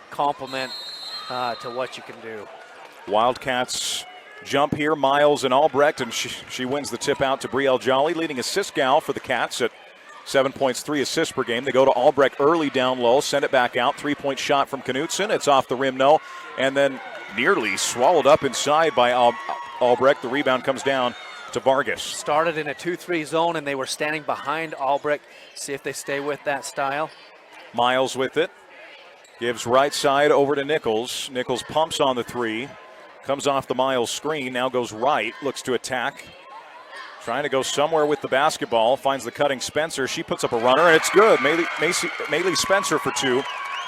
complement to what you can do. Wildcats jump here, Miles and Albrecht, and she wins the tip out to Brielle Jolly, leading assist gal for the Cats at 7 points, 3 assists per game. They go to Albrecht early down low, send it back out. 3-point shot from Knutson. It's off the rim, no. And then nearly swallowed up inside by Albrecht. The rebound comes down to Vargas. Started in a 2-3 zone, and they were standing behind Albrecht. See if they stay with that style. Miles with it. Gives right side over to Nichols. Nichols pumps on the three. Comes off the Miles screen. Now goes right. Looks to attack. Trying to go somewhere with the basketball. Finds the cutting Spencer. She puts up a runner, and it's good. Maylee Spencer for 2.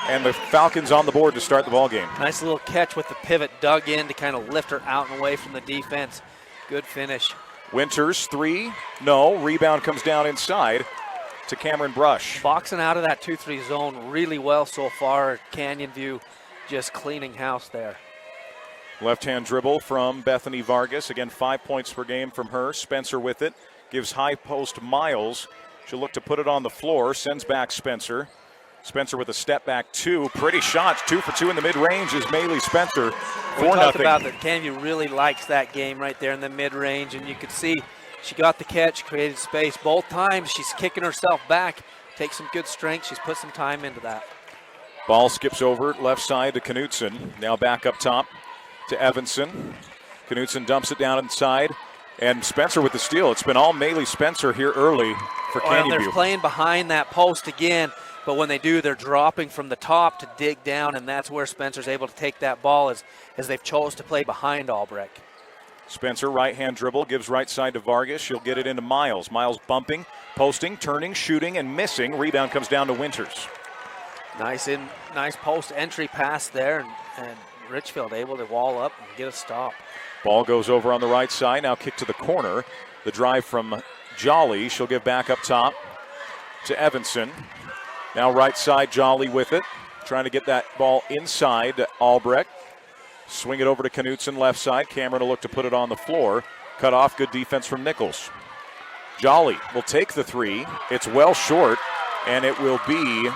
And the Falcons on the board to start the ball game. Nice little catch with the pivot. Dug in to kind of lift her out and away from the defense. Good finish. Winters, 3. No. Rebound comes down inside to Cameron Brush. Boxing out of that 2-3 zone really well so far. Canyon View just cleaning house there. Left-hand dribble from Bethany Vargas. Again, 5 points per game from her. Spencer with it. Gives high post Miles. She'll look to put it on the floor. Sends back Spencer. Spencer with a step back 2. Pretty shots. 2 for 2 in the mid-range is Maylee Spencer. 4-0. We talked about that Canyon really likes that game right there in the mid-range. And you could see she got the catch, created space. Both times she's kicking herself back. Takes some good strength. She's put some time into that. Ball skips over left side to Knutson. Now back up top to Evanson. Knutson dumps it down inside, and Spencer with the steal. It's been all Maylee Spencer here early for Canyon View. They're playing behind that post again, but when they do, they're dropping from the top to dig down, and that's where Spencer's able to take that ball as they've chose to play behind Albrecht. Spencer, right-hand dribble, gives right side to Vargas. She'll get it into Miles. Miles bumping, posting, turning, shooting, and missing. Rebound comes down to Winters. Nice post entry pass there, and Richfield able to wall up and get a stop. Ball goes over on the right side. Now kick to the corner. The drive from Jolly. She'll give back up top to Evanson. Now right side, Jolly with it. Trying to get that ball inside to Albrecht. Swing it over to Knutson left side. Cameron will look to put it on the floor. Cut off. Good defense from Nichols. Jolly will take the 3. It's well short, and it will be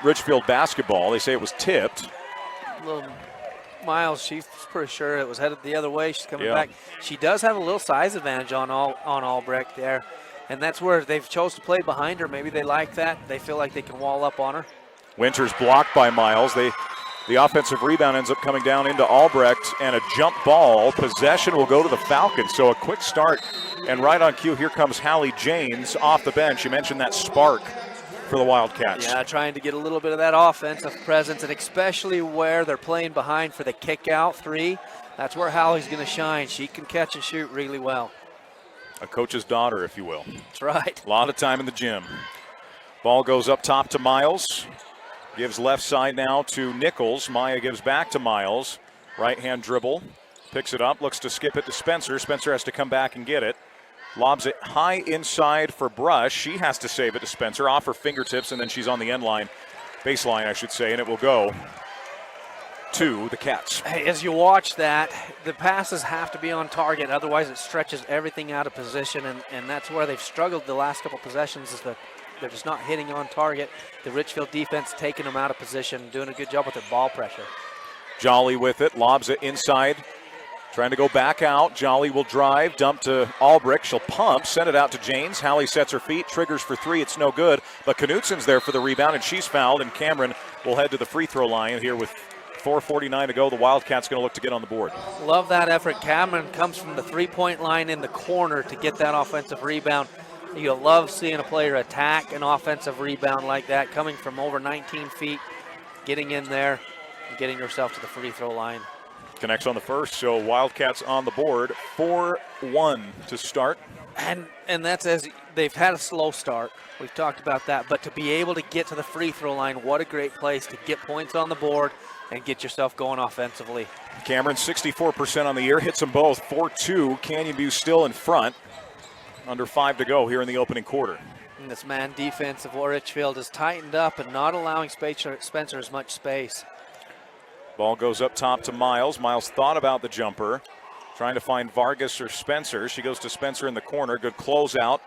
Richfield basketball. They say it was tipped. Little Miles, she's pretty sure it was headed the other way. She's coming back. She does have a little size advantage on Albrecht there, and that's where they've chose to play behind her. Maybe they like that. They feel like they can wall up on her. Winters blocked by Miles. The offensive rebound ends up coming down into Albrecht, and a jump ball. Possession will go to the Falcons, so a quick start. And right on cue, here comes Hallie Janes off the bench. You mentioned that spark for the Wildcats. Yeah, trying to get a little bit of that offensive presence, and especially where they're playing behind for the kick-out 3. That's where Hallie's going to shine. She can catch and shoot really well. A coach's daughter, if you will. That's right. A lot of time in the gym. Ball goes up top to Miles. Gives left side now to Nichols. Maya gives back to Miles. Right-hand dribble. Picks it up, looks to skip it to Spencer. Spencer has to come back and get it. Lobs it high inside for Brush. She has to save it to Spencer off her fingertips, and then she's on the end line, baseline, I should say, and it will go to the Cats. Hey, as you watch that, the passes have to be on target. Otherwise, it stretches everything out of position, and that's where they've struggled the last couple possessions is that they're just not hitting on target. The Richfield defense taking them out of position, doing a good job with their ball pressure. Jolly with it, lobs it inside. Trying to go back out. Jolly will drive, dump to Albrecht. She'll pump, send it out to Janes. Hallie sets her feet, triggers for 3. It's no good. But Knutson's there for the rebound, and she's fouled. And Cameron will head to the free throw line here with 4:49 to go. The Wildcats going to look to get on the board. Love that effort. Cameron comes from the three-point line in the corner to get that offensive rebound. You love seeing a player attack an offensive rebound like that, coming from over 19 feet, getting in there, and getting yourself to the free throw line. Connects on the first, so Wildcats on the board. 4-1 to start. And that's as they've had a slow start. We've talked about that. But to be able to get to the free throw line, what a great place to get points on the board and get yourself going offensively. Cameron, 64% on the year, hits them both. 4-2, Canyon View still in front. Under 5 to go here in the opening quarter. And this man defense of Richfield has tightened up and not allowing Spencer as much space. Ball goes up top to Miles. Miles thought about the jumper. Trying to find Vargas or Spencer. She goes to Spencer in the corner. Good closeout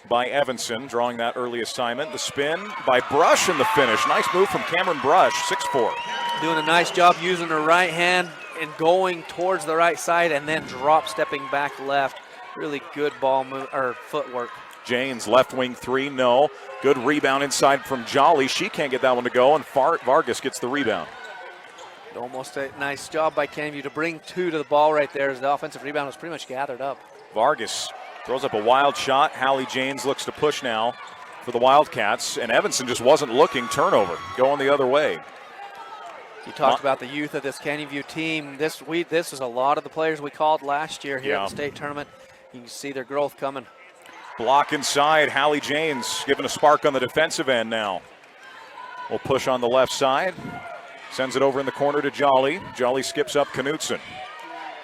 by Evanson, drawing that early assignment. The spin by Brush in the finish. Nice move from Cameron Brush, 6'4". Doing a nice job using her right hand and going towards the right side and then stepping back left. Really good ball move or footwork. Janes, left wing three, no. Good rebound inside from Jolly. She can't get that one to go, and Vargas gets the rebound. Almost a nice job by Canview to bring two to the ball right there as the offensive rebound was pretty much gathered up. Vargas throws up a wild shot. Hallie Janes looks to push now for the Wildcats, and Evanson just wasn't looking. Turnover, going the other way. You talked about the youth of this Canyon View team. This is a lot of the players we called last year here at the state tournament. You can see their growth coming. Block inside. Hallie Janes giving a spark on the defensive end now. Will push on the left side. Sends it over in the corner to Jolly. Jolly skips up Knutson.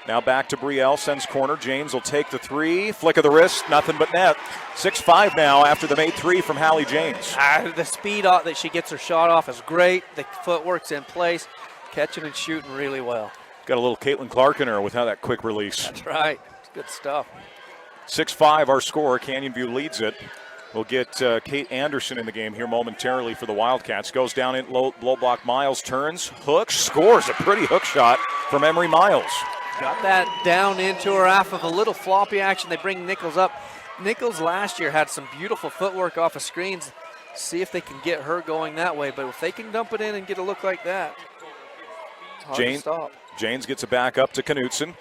Now back to Brielle, sends corner. James will take the three. Flick of the wrist, nothing but net. 6-5 now after the made three from Hallie James. The speed that she gets her shot off is great. The footwork's in place. Catching and shooting really well. Got a little Caitlin Clark in her with how that quick release. That's right. It's good stuff. 6-5 our score. Canyon View leads it. We'll get Kate Anderson in the game here momentarily for the Wildcats. Goes down in low block. Miles turns, hooks, scores a pretty hook shot from Emery Miles. Got that down into her half of a little floppy action. They bring Nichols up. Nichols last year had some beautiful footwork off of screens. See if they can get her going that way. But if they can dump it in and get a look like that, hard to stop. Janes gets it back up to Knutson.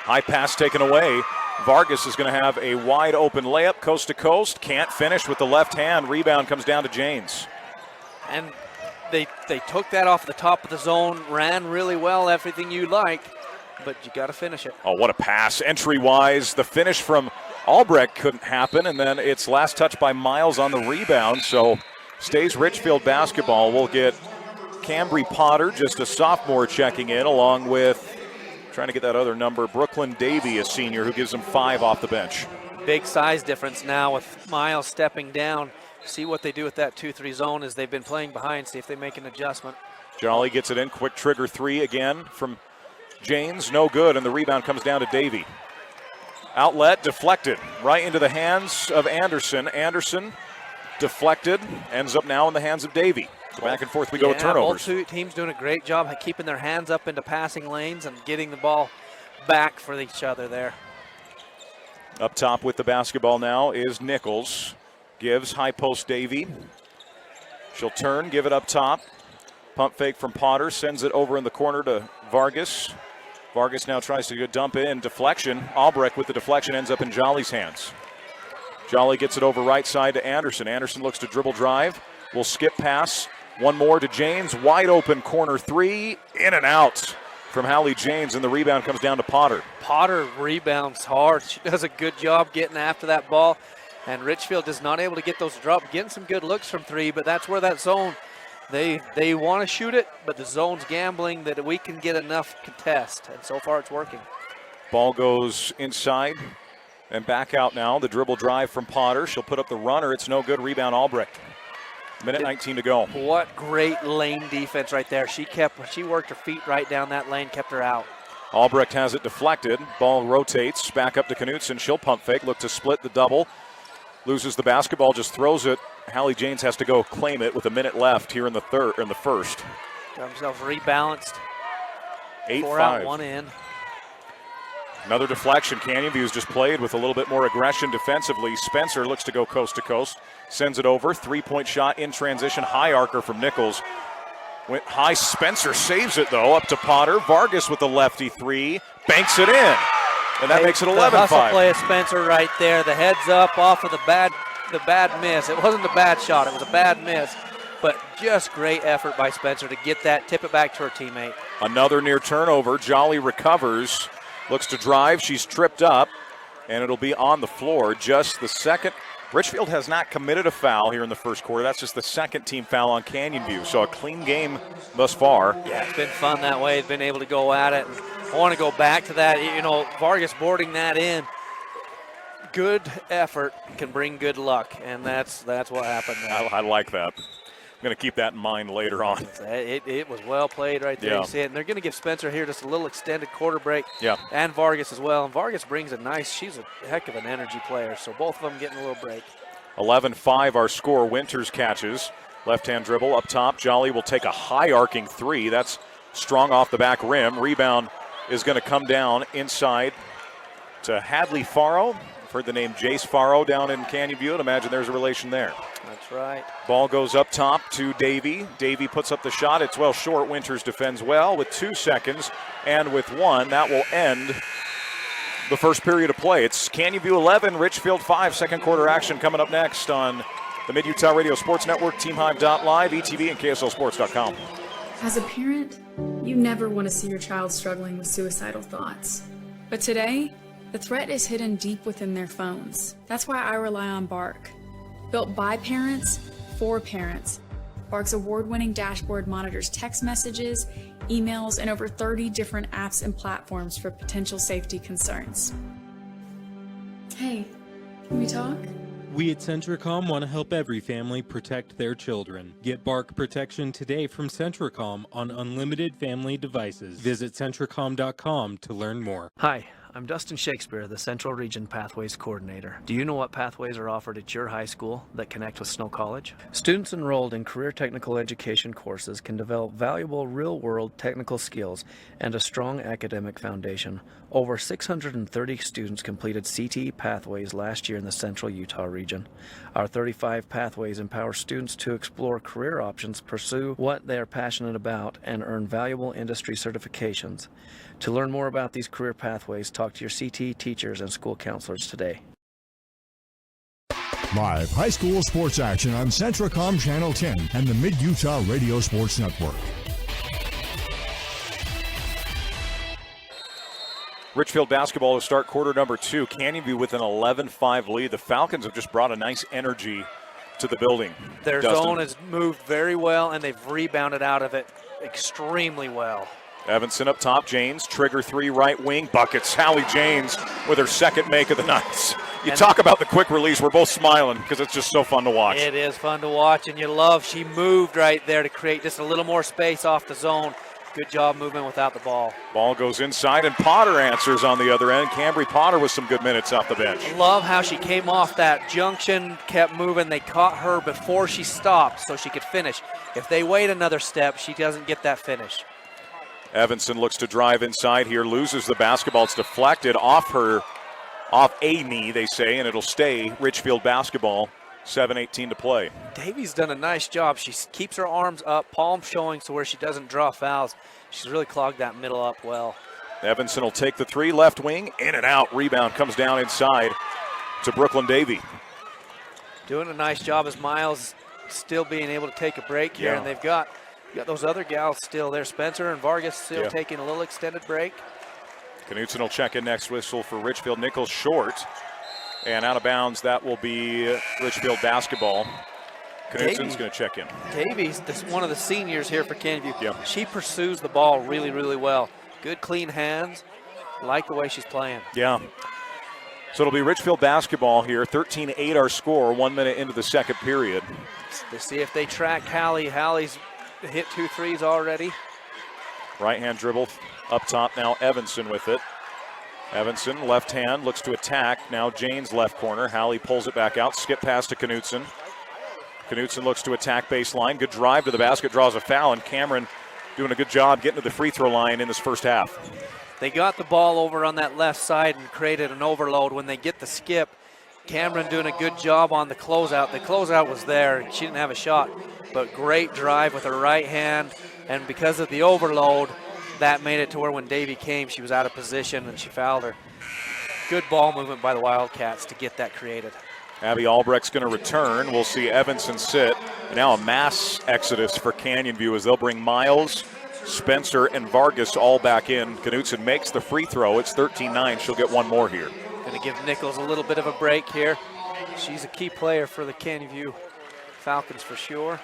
High pass taken away. Vargas is going to have a wide open layup coast to coast. Can't finish with the left hand. Rebound comes down to Janes. And they took that off the top of the zone, ran really well, everything you like, but you got to finish it. Oh, what a pass. Entry-wise, the finish from Albrecht couldn't happen, and then it's last touch by Miles on the rebound, so stays Richfield basketball. We'll get Cambry Potter, just a sophomore, checking in, along with, trying to get that other number, Brooklyn Davey, a senior, who gives them 5 off the bench. Big size difference now with Miles stepping down. See what they do with that 2-3 zone as they've been playing behind, see if they make an adjustment. Jolly gets it in, quick trigger three again from Janes, no good, and the rebound comes down to Davey. Outlet, deflected, right into the hands of Anderson. Anderson, deflected, ends up now in the hands of Davey. Back and forth we go with turnovers. Both teams doing a great job of keeping their hands up into passing lanes and getting the ball back for each other there. Up top with the basketball now is Nichols. Gives high post Davey. She'll turn, give it up top. Pump fake from Potter, sends it over in the corner to Vargas. Vargas now tries to dump in, deflection. Albrecht with the deflection ends up in Jolly's hands. Jolly gets it over right side to Anderson. Anderson looks to dribble drive. Will skip pass. One more to James. Wide open corner three. In and out from Hallie James, and the rebound comes down to Potter. Potter rebounds hard. She does a good job getting after that ball. And Richfield is not able to get those drops. Getting some good looks from three, but that's where that zone, they want to shoot it, but the zone's gambling that we can get enough contest. And so far it's working. Ball goes inside and back out now. The dribble drive from Potter. She'll put up the runner. It's no good. Rebound Albrecht. Minute 19 to go. What great lane defense right there. She worked her feet right down that lane, kept her out. Albrecht has it deflected. Ball rotates back up to Knutson. She'll pump fake, look to split the double. Loses the basketball, just throws it. Hallie Janes has to go claim it with a minute left here in the first. Got himself rebalanced. 8-5. 4 out, 1 in. Another deflection. Canyon View's just played with a little bit more aggression defensively. Spencer looks to go coast to coast. Sends it over. 3-point shot in transition. High arcer from Nichols. Went high. Spencer saves it, though, up to Potter. Vargas with the lefty three. Banks it in. And that makes it 11-5. The hustle play of Spencer right there. The heads up off of the bad miss. It wasn't a bad shot. It was a bad miss. But just great effort by Spencer to get that, tip it back to her teammate. Another near turnover. Jolly recovers. Looks to drive. She's tripped up. And it'll be on the floor. Just the second. Richfield has not committed a foul here in the first quarter. That's just the second team foul on Canyon View. So a clean game thus far. Yeah, it's been fun that way. It's been able to go at it. And I want to go back to that. You know, Vargas boarding that in. Good effort can bring good luck, and that's what happened there. I like that. going to keep that in mind later on. It was well played right there. Yeah. You see it. And they're going to give Spencer here just a little extended quarter break. Yeah. And Vargas as well. And Vargas brings a she's a heck of an energy player. So both of them getting a little break. 11-5 our score. Winters catches. Left-hand dribble up top. Jolly will take a high arcing three. That's strong off the back rim. Rebound is going to come down inside to Hadley Faro. I've heard the name Jace Faro down in Canyon View. I'd imagine there's a relation there. That's right. Ball goes up top to Davey. Davey puts up the shot. It's well short. Winters defends well with 2 seconds. And with 1, that will end the first period of play. It's Canyon View 11, Richfield 5. Second quarter action coming up next on the Mid-Utah Radio Sports Network, TeamHive.live, ETV, and KSLSports.com. As a parent, you never want to see your child struggling with suicidal thoughts. But today, the threat is hidden deep within their phones. That's why I rely on Bark. Built by parents, for parents. Bark's award-winning dashboard monitors text messages, emails, and over 30 different apps and platforms for potential safety concerns. Hey, can we talk? We at Centricom want to help every family protect their children. Get Bark protection today from Centricom on unlimited family devices. Visit Centricom.com to learn more. Hi, I'm Dustin Shakespeare, the Central Region Pathways Coordinator. Do you know what pathways are offered at your high school that connect with Snow College? Students enrolled in career technical education courses can develop valuable real-world technical skills and a strong academic foundation. Over 630 students completed CTE pathways last year in the Central Utah region. Our 35 pathways empower students to explore career options, pursue what they are passionate about, and earn valuable industry certifications. To learn more about these career pathways, talk to your CTE teachers and school counselors today. Live high school sports action on Centricom Channel 10 and the Mid-Utah Radio Sports Network. Richfield basketball to start quarter number 2. Canyon View with an 11-5 lead. The Falcons have just brought a nice energy to the building. Their Dustin. zone has moved very well, and they've rebounded out of it extremely well. Evanson up top, James, trigger 3 right wing, buckets. Hallie James with her second make of the night. You talk about the quick release, we're both smiling because it's just so fun to watch. It is fun to watch, and you love she moved right there to create just a little more space off the zone. Good job moving without the ball. Ball goes inside, and Potter answers on the other end. Cambry Potter with some good minutes off the bench. Love how she came off that junction, kept moving. They caught her before she stopped so she could finish. If they wait another step, she doesn't get that finish. Evanson looks to drive inside here, loses the basketball. It's deflected off a knee, they say, and it'll stay Richfield basketball. 7:18 to play. Davies done a nice job. She keeps her arms up, palm showing so where she doesn't draw fouls. She's really clogged that middle up well. Evanson will take the 3, left wing, in and out. Rebound comes down inside to Brooklyn Davey. Doing a nice job as Miles still being able to take a break here, and they've got those other gals still there. Spencer and Vargas still taking a little extended break. Knutson will check in next. Whistle for Richfield. Nichols short. And out of bounds, that will be Richfield basketball. Knutson's going to check in. Davies, one of the seniors here for Canyon View. Yep. She pursues the ball really, really well. Good, clean hands. Like the way she's playing. Yeah. So it'll be Richfield basketball here. 13-8 our score, 1 minute into the second period. They see if they track Hallie. Hallie's hit 2 threes already. Right-hand dribble up top now. Evanson with it. Evanson, left hand, looks to attack. Now Jane's left corner. Hallie pulls it back out. Skip pass to Knutson. Knutson looks to attack baseline. Good drive to the basket, draws a foul, and Cameron doing a good job getting to the free throw line in this first half. They got the ball over on that left side and created an overload. When they get the skip, Cameron doing a good job on the closeout. The closeout was there. She didn't have a shot, but great drive with her right hand, and because of the overload, that made it to where when Davey came, she was out of position and she fouled her. Good ball movement by the Wildcats to get that created. Abby Albrecht's going to return. We'll see Evanson sit. And now a mass exodus for Canyon View as they'll bring Miles, Spencer, and Vargas all back in. Knutson makes the free throw. It's 13-9. She'll get one more here. Going to give Nichols a little bit of a break here. She's a key player for the Canyon View Falcons for sure.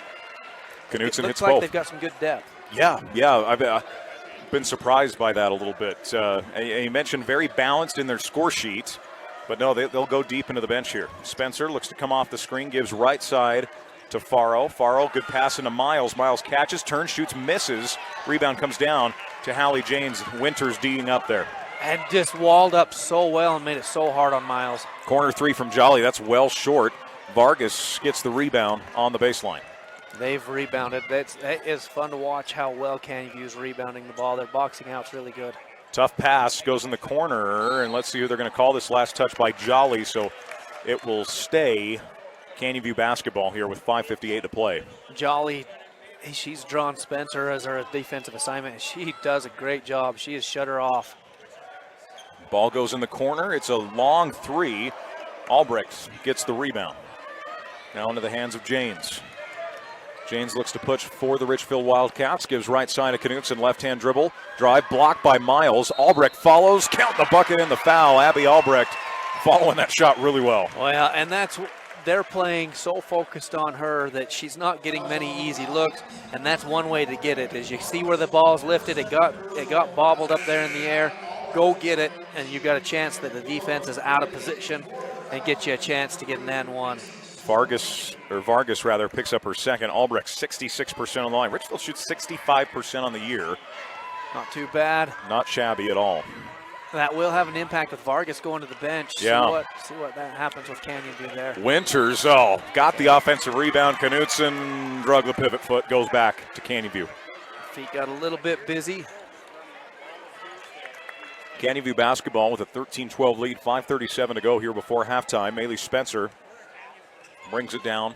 Knutson hits looks like both. They've got some good depth. Yeah. I've been surprised by that a little bit. You mentioned very balanced in their score sheet, but no, they'll go deep into the bench here. Spencer looks to come off the screen, gives right side to Faro. Faro, good pass into Miles. Miles catches, turns, shoots, misses. Rebound comes down to Hallie Janes. Winters D'ing up there. And just walled up so well and made it so hard on Miles. Corner three from Jolly. That's well short. Vargas gets the rebound on the baseline. They've rebounded. It is fun to watch how well Canyon View's rebounding the ball. Their boxing out's really good. Tough pass goes in the corner, and let's see who they're going to call this last touch by Jolly. So it will stay Canyon View basketball here with 5:58 to play. Jolly, she's drawn Spencer as her defensive assignment, and she does a great job. She has shut her off. Ball goes in the corner. It's a long three. Albrecht gets the rebound. Now into the hands of Janes. Janes looks to push for the Richfield Wildcats. Gives right side to Knutson. Left-hand dribble. Drive blocked by Miles. Albrecht follows. Count the bucket and the foul. Abby Albrecht following that shot really well. Well, and they're playing so focused on her that she's not getting many easy looks, and that's one way to get it. Is you see where the ball's lifted, it got bobbled up there in the air. Go get it, and you've got a chance that the defense is out of position and get you a chance to get an N1. Vargas picks up her second. Albrecht 66% on the line. Richfield shoots 65% on the year. Not too bad. Not shabby at all. That will have an impact with Vargas going to the bench. Yeah. See what that happens with Canyon View there. Winters, got the offensive rebound. Knutson drug the pivot foot, goes back to Canyon View. Feet got a little bit busy. Canyon View basketball with a 13-12 lead, 5:37 to go here before halftime. Maylee Spencer brings it down,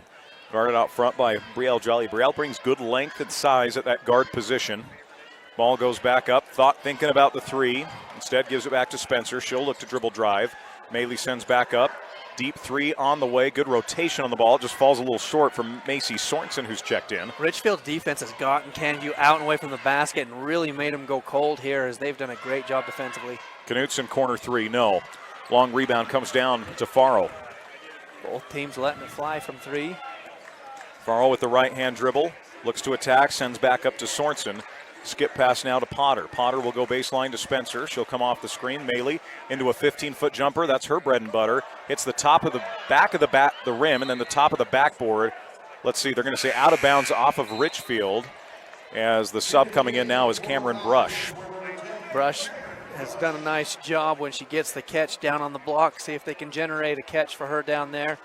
guarded out front by Brielle Jolly. Brielle brings good length and size at that guard position. Ball goes back up, thinking about the three. Instead gives it back to Spencer. She'll look to dribble drive. Maylee sends back up. Deep three on the way. Good rotation on the ball. It just falls a little short from Macy Sorensen, who's checked in. Richfield defense has gotten Canyon View out and away from the basket and really made them go cold here, as they've done a great job defensively. Knutson corner three, no. Long rebound comes down to Faro. Both teams letting it fly from three. Faro with the right-hand dribble. Looks to attack, sends back up to Sorensen. Skip pass now to Potter. Potter will go baseline to Spencer. She'll come off the screen. Maylee into a 15-foot jumper. That's her bread and butter. Hits the top of the back of the rim, and then the top of the backboard. Let's see, they're going to say out of bounds off of Richfield, as the sub coming in now is Cameron Brush. Brush has done a nice job when she gets the catch down on the block. See if they can generate a catch for her down there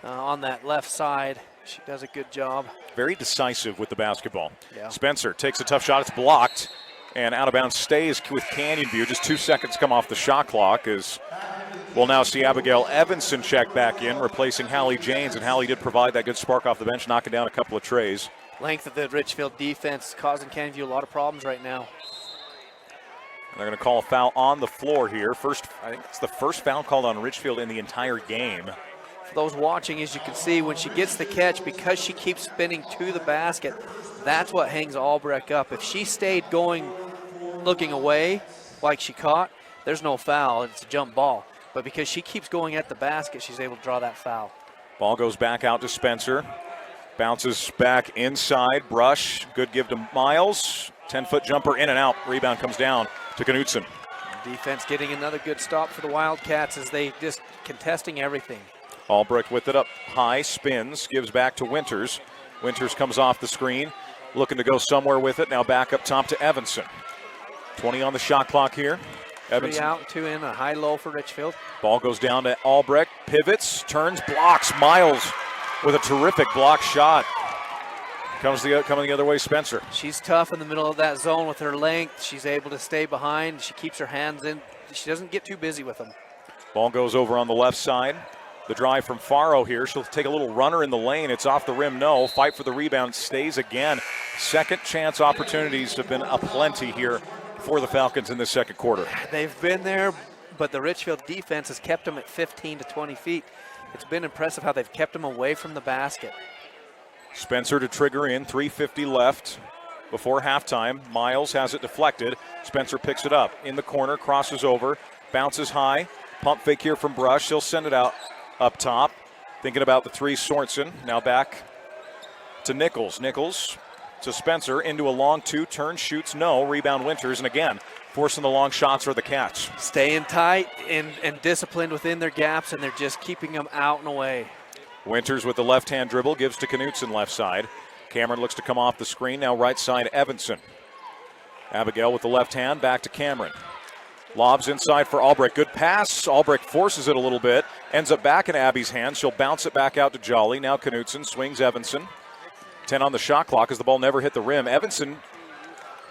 on that left side. She does a good job. Very decisive with the basketball. Yeah. Spencer takes a tough shot. It's blocked. And out of bounds stays with Canyon View. Just 2 seconds come off the shot clock, as we'll now see Abigail Evanson check back in, replacing Hallie Janes. And Hallie did provide that good spark off the bench, knocking down a couple of trays. Length of the Richfield defense causing Canyon View a lot of problems right now. And they're going to call a foul on the floor here. I think it's the first foul called on Richfield in the entire game. For those watching, as you can see, when she gets the catch, because she keeps spinning to the basket, that's what hangs Albrecht up. If she stayed looking away like she caught, there's no foul. It's a jump ball. But because she keeps going at the basket, she's able to draw that foul. Ball goes back out to Spencer. Bounces back inside. Brush. Good give to Miles. 10-foot jumper in and out. Rebound comes down to Knutson. Defense getting another good stop for the Wildcats as they just contesting everything. Albrecht with it up high, spins, gives back to Winters. Winters comes off the screen, looking to go somewhere with it. Now back up top to Evanson. 20 on the shot clock here. Evanson. 3 out, 2 in, a high-low for Richfield. Ball goes down to Albrecht, pivots, turns, blocks. Miles with a terrific block shot. Coming the other way, Spencer. She's tough in the middle of that zone with her length. She's able to stay behind. She keeps her hands in. She doesn't get too busy with them. Ball goes over on the left side. The drive from Faro here. She'll take a little runner in the lane. It's off the rim, no. Fight for the rebound, stays again. Second chance opportunities have been aplenty here for the Falcons in this second quarter. They've been there, but the Richfield defense has kept them at 15 to 20 feet. It's been impressive how they've kept them away from the basket. Spencer to trigger in, 3:50 left before halftime. Miles has it deflected. Spencer picks it up in the corner, crosses over, bounces high. Pump fake here from Brush. He'll send it out up top. Thinking about the three, Sorensen. Now back to Nichols. Nichols to Spencer into a long two, turn, shoots, no. Rebound Winters, and again, forcing the long shots or the catch. Staying tight and disciplined within their gaps, and they're just keeping them out and away. Winters with the left-hand dribble, gives to Knutson left side. Cameron looks to come off the screen, now right side Evanson. Abigail with the left hand, back to Cameron. Lobs inside for Albrecht. Good pass. Albrecht forces it a little bit. Ends up back in Abby's hands. She'll bounce it back out to Jolly. Now Knutson swings Evanson. 10 on the shot clock as the ball never hit the rim. Evanson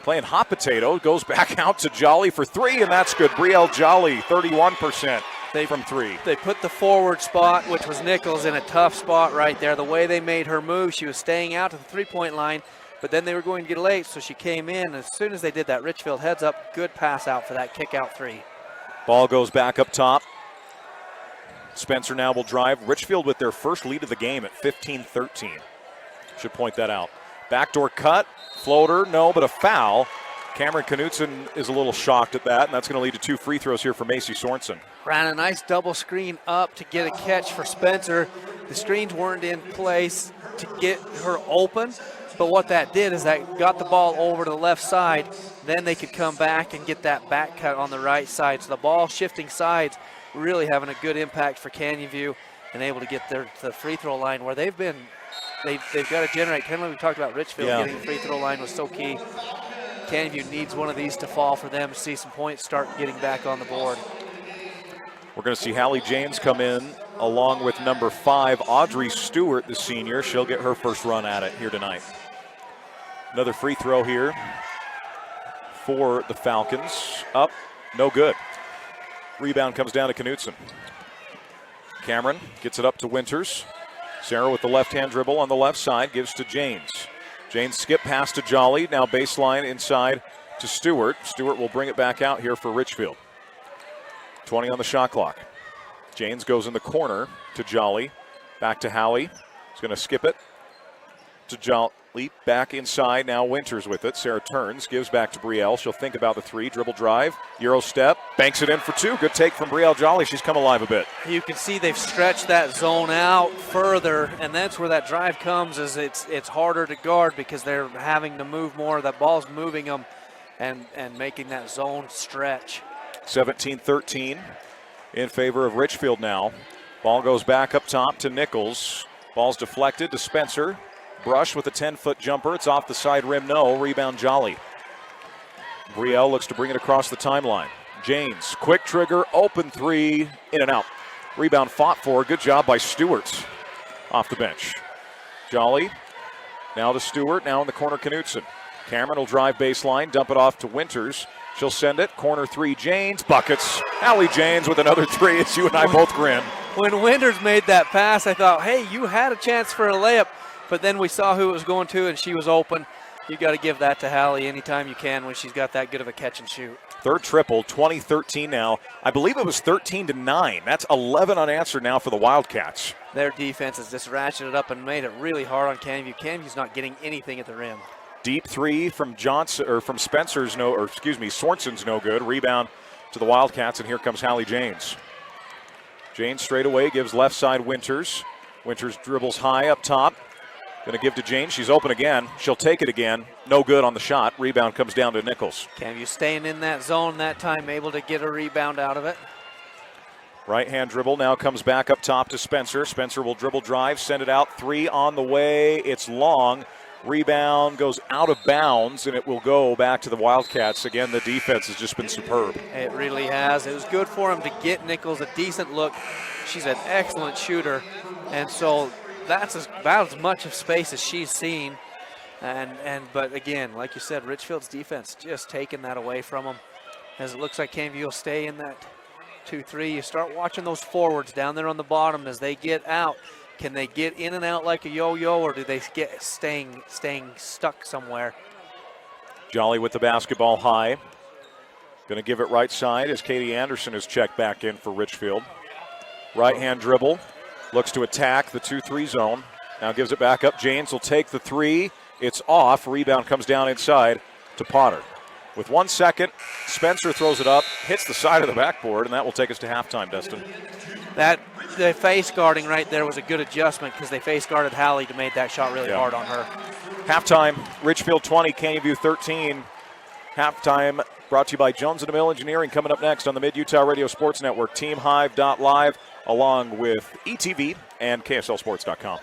playing hot potato. Goes back out to Jolly for three, and that's good. Brielle Jolly, 31% from three. They put the forward spot, which was Nichols, in a tough spot right there. The way they made her move, she was staying out to the three-point line, but then they were going to get late, so she came in. As soon as they did that, Richfield heads up, good pass out for that kick-out three. Ball goes back up top. Spencer now will drive. Richfield with their first lead of the game at 15-13. Should point that out. Backdoor cut, floater, no, but a foul. Cameron Knutson is a little shocked at that, and that's going to lead to 2 free throws here for Macy Sorensen. Ran a nice double screen up to get a catch for Spencer. The screens weren't in place to get her open, but what that did is that got the ball over to the left side. Then they could come back and get that back cut on the right side. So the ball shifting sides really having a good impact for Canyon View and able to get their to the free throw line where they've got to generate. Kind of like we talked about Richfield, getting the free throw line was so key. Canyon View needs one of these to fall for them to see some points start getting back on the board. We're going to see Hallie James come in along with number 5, Audrey Stewart, the senior. She'll get her first run at it here tonight. Another free throw here for the Falcons. Up, no good. Rebound comes down to Knutson. Cameron gets it up to Winters. Sarah with the left-hand dribble on the left side, gives to James. James skip pass to Jolly, now baseline inside to Stewart. Stewart will bring it back out here for Richfield. 20 on the shot clock. James goes in the corner to Jolly. Back to Hallie. He's going to skip it to Jolly. Back inside. Now Winters with it. Sarah turns. Gives back to Brielle. She'll think about the three. Dribble drive. Euro step. Banks it in for 2. Good take from Brielle Jolly. She's come alive a bit. You can see they've stretched that zone out further, and that's where that drive comes. Is it's harder to guard because they're having to move more. That ball's moving them and making that zone stretch. 17-13 in favor of Richfield now. Ball goes back up top to Nichols. Ball's deflected to Spencer. Brush with a 10-foot jumper. It's off the side rim, no. Rebound Jolly. Brielle looks to bring it across the timeline. James, quick trigger, open three, in and out. Rebound fought for. Good job by Stewart off the bench. Jolly now to Stewart, now in the corner Knutson. Cameron will drive baseline, dump it off to Winters. She'll send it. Corner three, Janes. Buckets. Hallie Janes with another three as you and I both grin. When Winters made that pass, I thought, hey, you had a chance for a layup. But then we saw who it was going to, and she was open. You got to give that to Hallie anytime you can when she's got that good of a catch and shoot. Third triple, 20-13 now. I believe it was 13-9. That's 11 unanswered now for the Wildcats. Their defense has just ratcheted up and made it really hard on Canyon View. Canyon View's not getting anything at the rim. Deep three from Spencer's Sorensen's no good. Rebound to the Wildcats, and here comes Hallie James. James straight away gives left side Winters. Winters dribbles high up top. Going to give to James. She's open again. She'll take it again. No good on the shot. Rebound comes down to Nichols. Canyon View staying in that zone that time, able to get a rebound out of it. Right hand dribble now comes back up top to Spencer. Spencer will dribble drive, send it out. 3 on the way. It's long. Rebound goes out of bounds, and it will go back to the Wildcats. Again, the defense has just been superb. It really has. It was good for him to get Nichols a decent look. She's an excellent shooter, and so that's about as much of space as she's seen. But again, like you said, Richfield's defense just taking that away from them. As it looks like Canyon View will stay in that 2-3. You start watching those forwards down there on the bottom as they get out. Can they get in and out like a yo-yo, or do they get staying stuck somewhere? Jolly with the basketball high. Going to give it right side as Katie Anderson is checked back in for Richfield. Right hand dribble. Looks to attack the 2-3 zone. Now gives it back up. James will take the three. It's off. Rebound comes down inside to Potter. With 1 second, Spencer throws it up, hits the side of the backboard, and that will take us to halftime, Dustin. The face guarding right there was a good adjustment because they face guarded Hallie to make that shot really hard on her. Halftime, Richfield 20, Canyon View 13. Halftime brought to you by Jones & DeMille Engineering. Coming up next on the Mid-Utah Radio Sports Network, teamhive.live. along with ETV and KSLSports.com.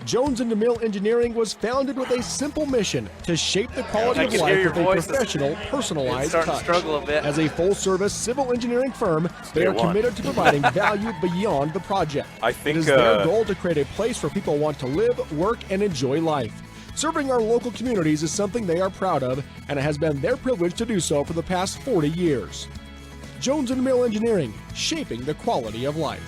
Jones & DeMille Engineering was founded with a simple mission to shape the quality of life with a professional, personalized touch. Struggle a bit. As a full-service civil engineering firm, they are committed to providing value beyond the project. It is their goal to create a place where people want to live, work, and enjoy life. Serving our local communities is something they are proud of, and it has been their privilege to do so for the past 40 years. Jones & DeMille Engineering, shaping the quality of life.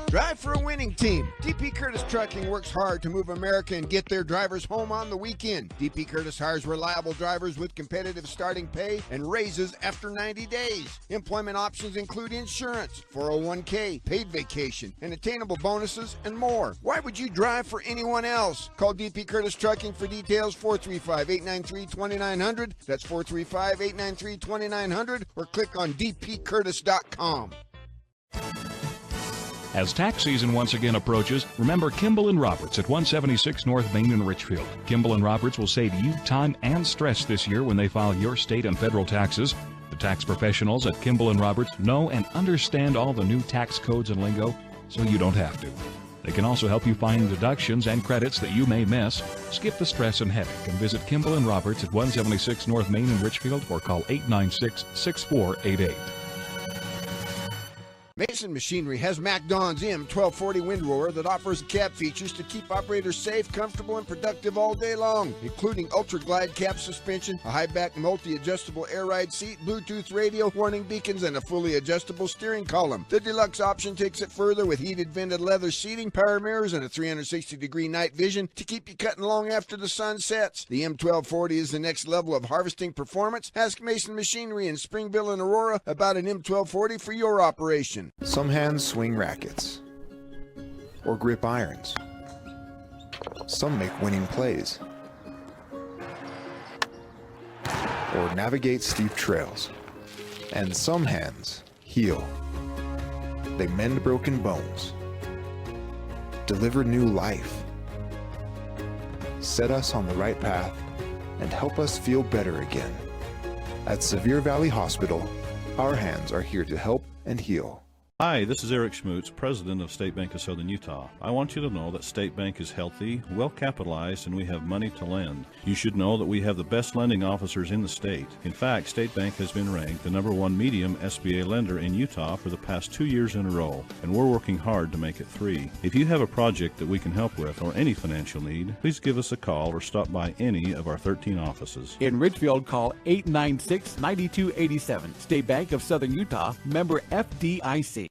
Drive for a winning team. DP Curtis Trucking works hard to move America and get their drivers home on the weekend. DP Curtis hires reliable drivers with competitive starting pay and raises after 90 days. Employment options include insurance, 401k, paid vacation, and attainable bonuses, and more. Why would you drive for anyone else? Call DP Curtis Trucking for details, 435-893-2900. That's 435-893-2900, or click on dpcurtis.com. As tax season once again approaches, remember Kimball & Roberts at 176 North Main in Richfield. Kimball & Roberts will save you time and stress this year when they file your state and federal taxes. The tax professionals at Kimball & Roberts know and understand all the new tax codes and lingo, so you don't have to. They can also help you find deductions and credits that you may miss. Skip the stress and headache and visit Kimball & Roberts at 176 North Main in Richfield or call 896-6488. Mason Machinery has MacDon's M1240 windrower that offers cab features to keep operators safe, comfortable, and productive all day long, including Ultra Glide cab suspension, a high-back multi-adjustable air ride seat, Bluetooth radio, warning beacons, and a fully adjustable steering column. The deluxe option takes it further with heated vented leather seating, power mirrors, and a 360-degree night vision to keep you cutting long after the sun sets. The M1240 is the next level of harvesting performance. Ask Mason Machinery in Springville and Aurora about an M1240 for your operation. Some hands swing rackets or grip irons. Some make winning plays or navigate steep trails. And some hands heal. They mend broken bones, deliver new life, set us on the right path, and help us feel better again. At Sevier Valley Hospital, our hands are here to help and heal. Hi, this is Eric Schmutz, President of State Bank of Southern Utah. I want you to know that State Bank is healthy, well capitalized, and we have money to lend. You should know that we have the best lending officers in the state. In fact, State Bank has been ranked the #1 medium SBA lender in Utah for the past 2 years in a row, and we're working hard to make it 3. If you have a project that we can help with or any financial need, please give us a call or stop by any of our 13 offices. In Richfield, call 896-9287. State Bank of Southern Utah, member FDIC.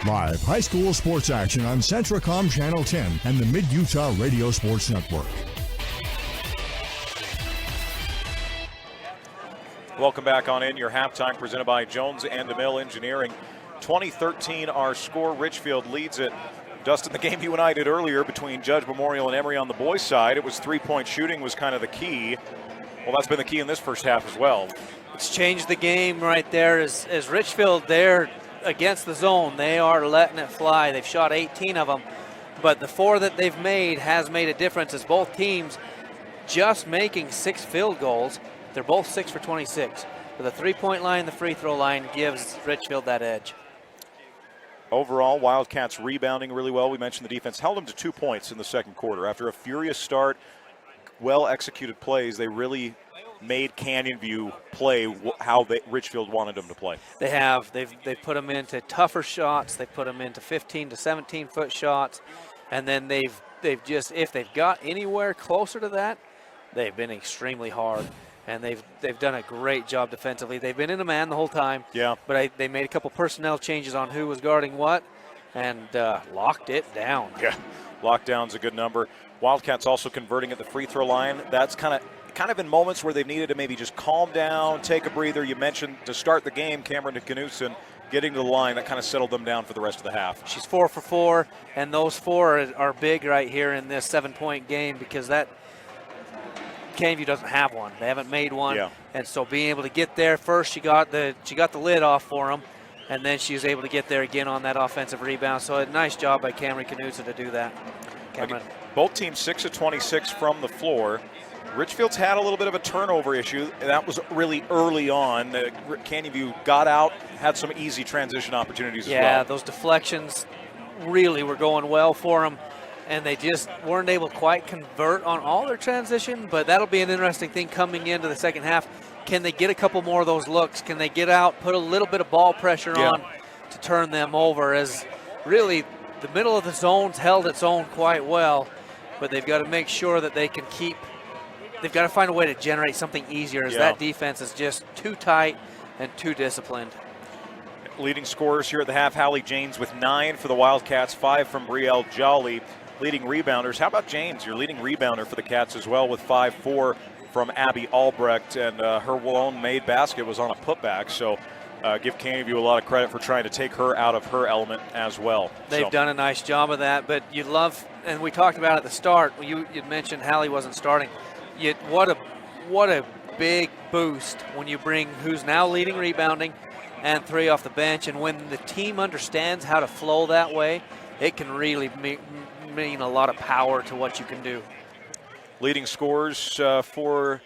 Live high school sports action on Centracom Channel 10 and the Mid-Utah Radio Sports Network. Welcome back on in. Your halftime presented by Jones & DeMille Engineering. 2013 our score. Richfield leads it. Dustin, the game you and I did earlier between Judge Memorial and Emory on the boys' side, it was three-point shooting was kind of the key. Well, that's been the key in this first half as well. It's changed the game right there. As Richfield there against the zone, they are letting it fly. They've shot 18 of them, but the 4 that they've made has made a difference as both teams just making 6 field goals. They're both 6 for 26. But the three-point line, the free throw line gives Richfield that edge. Overall, Wildcats rebounding really well. We mentioned the defense held them to 2 points in the second quarter. After a furious start, well-executed plays, they really made Canyon View play how Richfield wanted them to play. They have. They've put them into tougher shots. They put them into 15 to 17-foot shots, and then they've just, if they've got anywhere closer to that, they've been extremely hard, and they've done a great job defensively. They've been in a man the whole time. Yeah. But they made a couple personnel changes on who was guarding what, and locked it down. Yeah, lockdown's a good number. Wildcats also converting at the free throw line. That's kind of in moments where they've needed to maybe just calm down, take a breather. You mentioned to start the game, Cameron Knutson getting to the line. That kind of settled them down for the rest of the half. She's 4 for 4, and those 4 are big right here in this 7-point game because that Caneview doesn't have one. They haven't made one, yeah. And so being able to get there first, she got the lid off for them, and then she was able to get there again on that offensive rebound. So a nice job by Cameron Knutson to do that. Cameron. Both teams 6 of 26 from the floor. Richfield's had a little bit of a turnover issue. That was really early on. Canyon View got out, had some easy transition opportunities as well. Yeah, those deflections really were going well for them, and they just weren't able to quite convert on all their transition, but that'll be an interesting thing coming into the second half. Can they get a couple more of those looks? Can they get out, put a little bit of ball pressure on to turn them over? As really the middle of the zone's held its own quite well, but they've got to make sure that they can keep – they've got to find a way to generate something easier, as that defense is just too tight and too disciplined. Leading scorers here at the half, Hallie Janes with 9 for the Wildcats, 5 from Brielle Jolly. Leading rebounders, how about Janes, your leading rebounder for the Cats as well, with 5-4 from Abby Albrecht, and her own made basket was on a putback, so give Canyon View a lot of credit for trying to take her out of her element as well. They've done a nice job of that, but you love, and we talked about at the start, you mentioned Hallie wasn't starting. What a big boost when you bring who's now leading rebounding and 3 off the bench, and when the team understands how to flow that way, it can really mean a lot of power to what you can do. Leading scorers for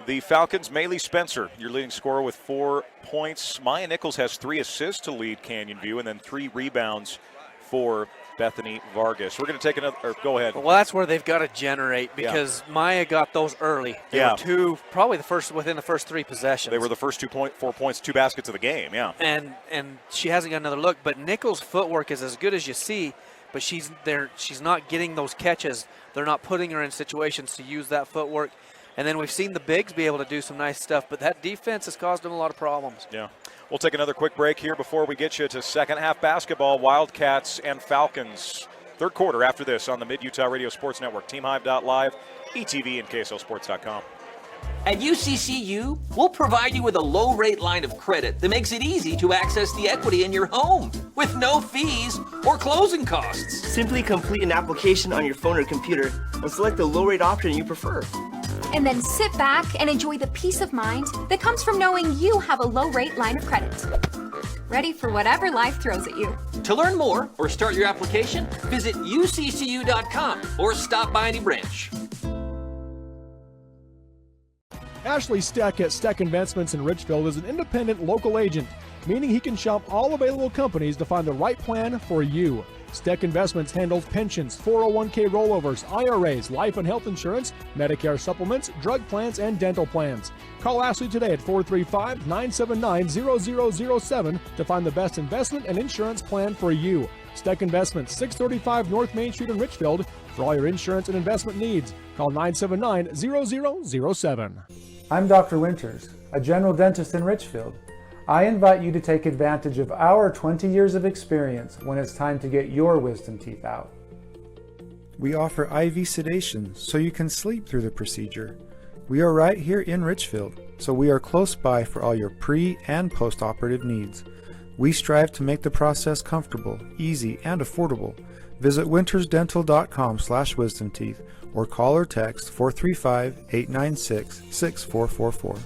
the Falcons, Maylee Spencer, your leading scorer with 4 points. Maya Nichols has 3 assists to lead Canyon View, and then 3 rebounds for Bethany Vargas. We're going to take another, or go ahead. Well, that's where they've got to generate, because Maya got those early. They were probably within the first 3 possessions. They were the first 4 points, 2 baskets of the game, And she hasn't got another look, but Nichols' footwork is as good as you see, but she's not getting those catches. They're not putting her in situations to use that footwork. And then we've seen the bigs be able to do some nice stuff, but that defense has caused them a lot of problems. Yeah. We'll take another quick break here before we get you to second half basketball, Wildcats and Falcons. Third quarter after this on the Mid-Utah Radio Sports Network, TeamHive.live, ETV, and KSLSports.com. At UCCU, we'll provide you with a low-rate line of credit that makes it easy to access the equity in your home with no fees or closing costs. Simply complete an application on your phone or computer and select the low-rate option you prefer. And then sit back and enjoy the peace of mind that comes from knowing you have a low-rate line of credit. Ready for whatever life throws at you. To learn more or start your application, visit uccu.com or stop by any branch. Ashley Steck at Steck Investments in Richfield is an independent local agent, meaning he can shop all available companies to find the right plan for you. Steck Investments handles pensions, 401k rollovers, IRAs, life and health insurance, Medicare supplements, drug plans, and dental plans. Call Ashley today at 435-979-0007 to find the best investment and insurance plan for you. Steck Investments, 635 North Main Street in Richfield. For all your insurance and investment needs, call 979-0007. I'm Dr. Winters, a general dentist in Richfield. I invite you to take advantage of our 20 years of experience when it's time to get your wisdom teeth out. We offer IV sedation so you can sleep through the procedure. We are right here in Richfield, so we are close by for all your pre- and post-operative needs. We strive to make the process comfortable, easy, and affordable. Visit wintersdental.com/wisdomteeth or call or text 435-896-6444.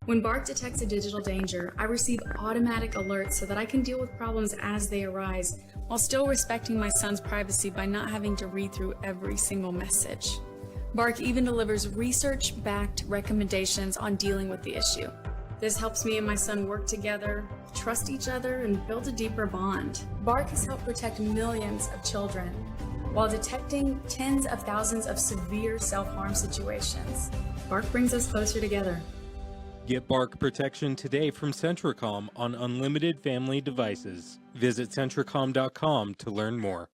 When Bark detects a digital danger, I receive automatic alerts so that I can deal with problems as they arise, while still respecting my son's privacy by not having to read through every single message. Bark even delivers research-backed recommendations on dealing with the issue. This helps me and my son work together, trust each other, and build a deeper bond. Bark has helped protect millions of children while detecting tens of thousands of severe self-harm situations. Bark brings us closer together. Get Bark protection today from Centricom on unlimited family devices. Visit Centricom.com to learn more.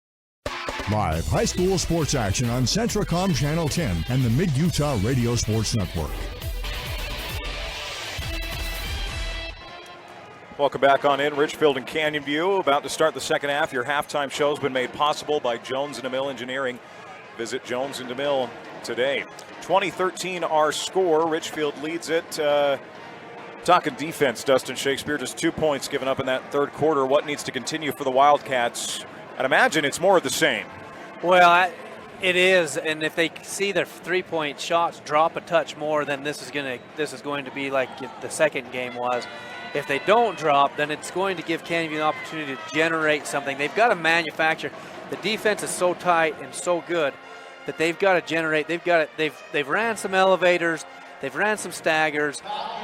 Live high school sports action on Centricom Channel 10 and the Mid-Utah Radio Sports Network. Welcome back on in. Richfield and Canyon View about to start the second half. Your halftime show has been made possible by Jones & DeMille Engineering. Visit Jones & DeMille today. 2013 our score. Richfield leads it. Talking defense, Dustin Shakespeare, just 2 points given up in that third quarter. What needs to continue for the Wildcats? I'd imagine it's more of the same. Well, it is, and if they see their three-point shots drop a touch more, then this is going to be like the second game was. If they don't drop, then it's going to give Canyon View an opportunity to generate something. They've got to manufacture. The defense is so tight and so good that they've got to generate. They've ran some elevators, they've ran some staggers,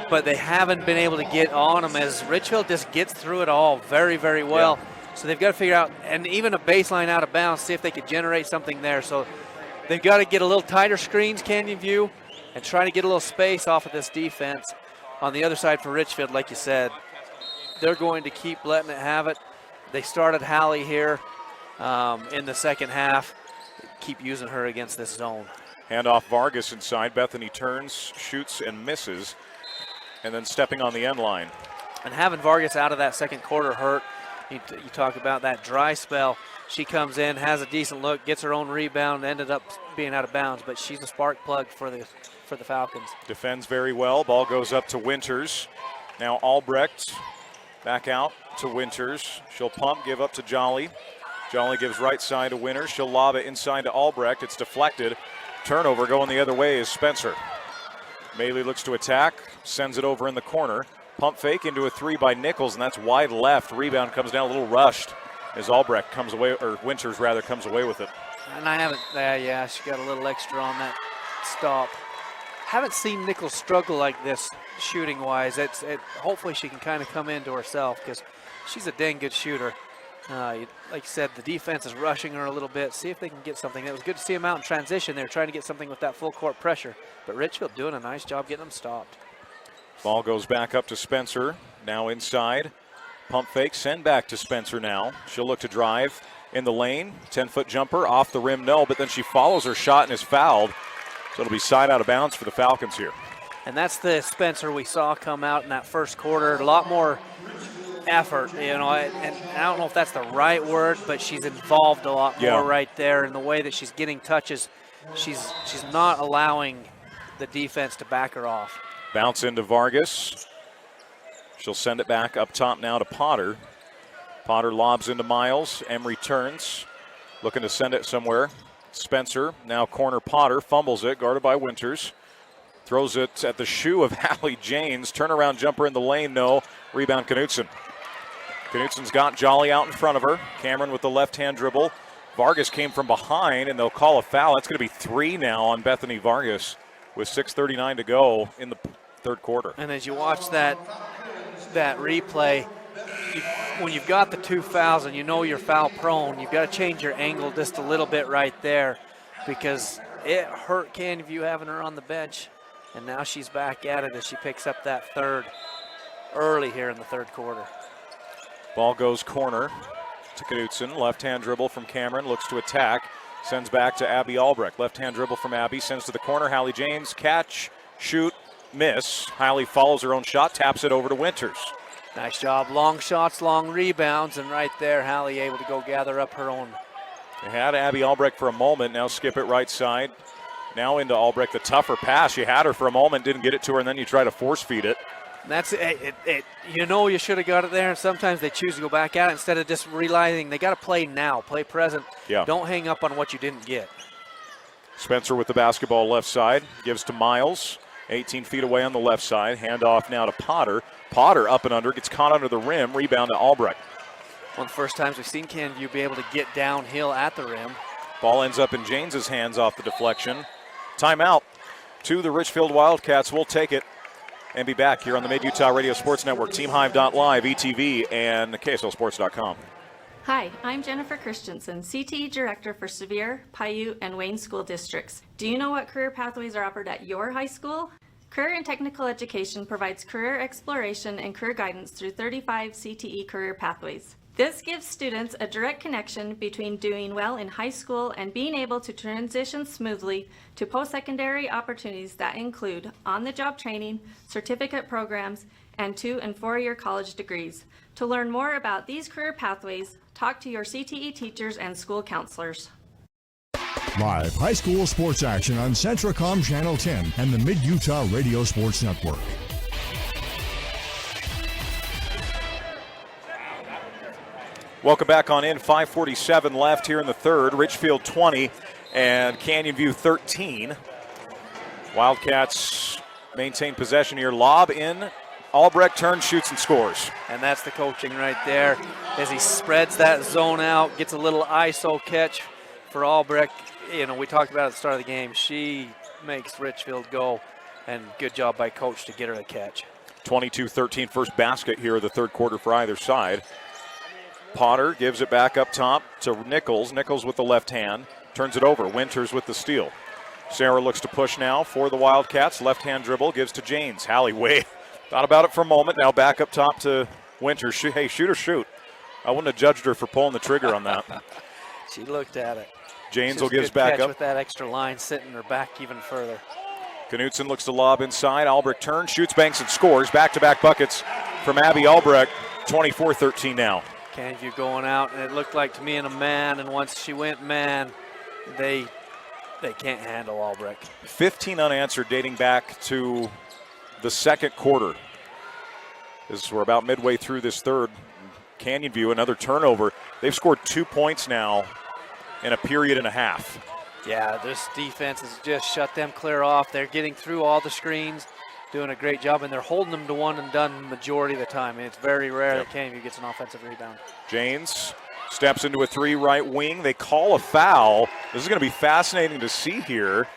but they haven't been able to get on them as Richfield just gets through it all very, very well. Yeah. So they've got to figure out, and even a baseline out of bounds, see if they could generate something there. So they've got to get a little tighter screens, Canyon View, and try to get a little space off of this defense. On the other side for Richfield, like you said, they're going to keep letting it have it. They started Hallie here in the second half. Keep using her against this zone. Handoff Vargas inside. Bethany turns, shoots, and misses, and then stepping on the end line. And having Vargas out of that second quarter hurt. You talk about that dry spell. She comes in, has a decent look, gets her own rebound, ended up being out of bounds, but she's a spark plug for the Falcons. Defends very well. Ball goes up to Winters. Now Albrecht back out to Winters. She'll pump, give up to Jolly. Jolly gives right side to Winters. She'll lob it inside to Albrecht. It's deflected. Turnover going the other way is Spencer. Maley looks to attack, sends it over in the corner. Pump fake into a three by Nichols, and that's wide left. Rebound comes down a little rushed as Albrecht comes away, or Winters rather, comes away with it. And I haven't, yeah, she got a little extra on that stop. Haven't seen Nichols struggle like this shooting-wise. Hopefully she can kind of come into herself because she's a dang good shooter. Like you said, the defense is rushing her a little bit. See if they can get something. It was good to see them out in transition. They were trying to get something with that full court pressure. But Richfield doing a nice job getting them stopped. Ball goes back up to Spencer. Now inside. Pump fake, send back to Spencer now. She'll look to drive in the lane. 10-foot jumper, off the rim, no. But then she follows her shot and is fouled. So it'll be side out of bounds for the Falcons here. And that's the Spencer we saw come out in that first quarter. A lot more effort, and I don't know if that's the right word, but she's involved a lot more right there in the way that she's getting touches. She's not allowing the defense to back her off. Bounce into Vargas. She'll send it back up top now to Potter. Potter lobs into Miles. Emery turns, looking to send it somewhere. Spencer, now corner Potter, fumbles it, guarded by Winters. Throws it at the shoe of Hallie Janes. Turnaround jumper in the lane, no. Rebound Knutson. Knutsen's got Jolly out in front of her. Cameron with the left-hand dribble. Vargas came from behind, and they'll call a foul. That's going to be 3 now on Bethany Vargas with 6:39 to go in the third quarter. And as you watch that replay, when you've got the 2 fouls and you know you're foul prone, you've got to change your angle just a little bit right there because it hurt Canyon View having her on the bench. And now she's back at it as she picks up that third early here in the third quarter. Ball goes corner to Knutson. Left-hand dribble from Cameron. Looks to attack. Sends back to Abby Albrecht. Left-hand dribble from Abby. Sends to the corner. Hallie James. Catch. Shoot. Miss. Hallie follows her own shot. Taps it over to Winters. Nice job. Long shots, long rebounds. And right there, Hallie able to go gather up her own. They had Abby Albrecht for a moment. Now skip it right side. Now into Albrecht. The tougher pass. You had her for a moment. Didn't get it to her. And then you try to force feed it. That's it. You know you should have got it there, and sometimes they choose to go back at it instead of just realizing they got to play now, play present. Yeah. Don't hang up on what you didn't get. Spencer with the basketball left side, gives to Miles, 18 feet away on the left side. Handoff now to Potter. Potter up and under, gets caught under the rim, rebound to Albrecht. One of the first times we've seen Canyon View be able to get downhill at the rim. Ball ends up in Janes's hands off the deflection. Timeout to the Richfield Wildcats. We'll take it. And be back here on the Mid-Utah Radio Sports Network, TeamHive.live, ETV, and KSLSports.com. Hi, I'm Jennifer Christensen, CTE Director for Sevier, Paiute, and Wayne School Districts. Do you know what career pathways are offered at your high school? Career and Technical Education provides career exploration and career guidance through 35 CTE career pathways. This gives students a direct connection between doing well in high school and being able to transition smoothly to post-secondary opportunities that include on-the-job training, certificate programs, and 2- and 4-year college degrees. To learn more about these career pathways, talk to your CTE teachers and school counselors. Live high school sports action on Centracom Channel 10 and the Mid-Utah Radio Sports Network. Welcome back on in. 5:47 left here in the third. Richfield 20 and Canyon View 13. Wildcats maintain possession here. Lob in. Albrecht turns, shoots, and scores. And that's the coaching right there as he spreads that zone out, gets a little ISO catch, for Albrecht, we talked about at the start of the game, she makes Richfield go, and good job by coach to get her the catch. 22-13 first basket here of the third quarter for either side. Potter gives it back up top to Nichols. Nichols with the left hand, turns it over. Winters with the steal. Sarah looks to push now for the Wildcats. Left-hand dribble, gives to Janes. Halliway thought about it for a moment. Now back up top to Winters. Hey, shoot or shoot. I wouldn't have judged her for pulling the trigger on that. She looked at it. Janes will gives back up. With that extra line, sitting her back even further. Knutson looks to lob inside. Albrecht turns, shoots, banks, and scores. Back-to-back buckets from Abby Albrecht. 24-13 now. Canview going out, and it looked like to me in a man, and once she went man, they can't handle Albrecht. 15 unanswered dating back to the second quarter. We're about midway through this third. Canyon View, another turnover. They've scored 2 points now in a period and a half. Yeah, this defense has just shut them clear off. They're getting through all the screens, doing a great job, and they're holding them to one and done majority of the time. And it's very rare that Canyon View gets an offensive rebound. Janes steps into a 3 right wing. They call a foul. This is going to be fascinating to see here.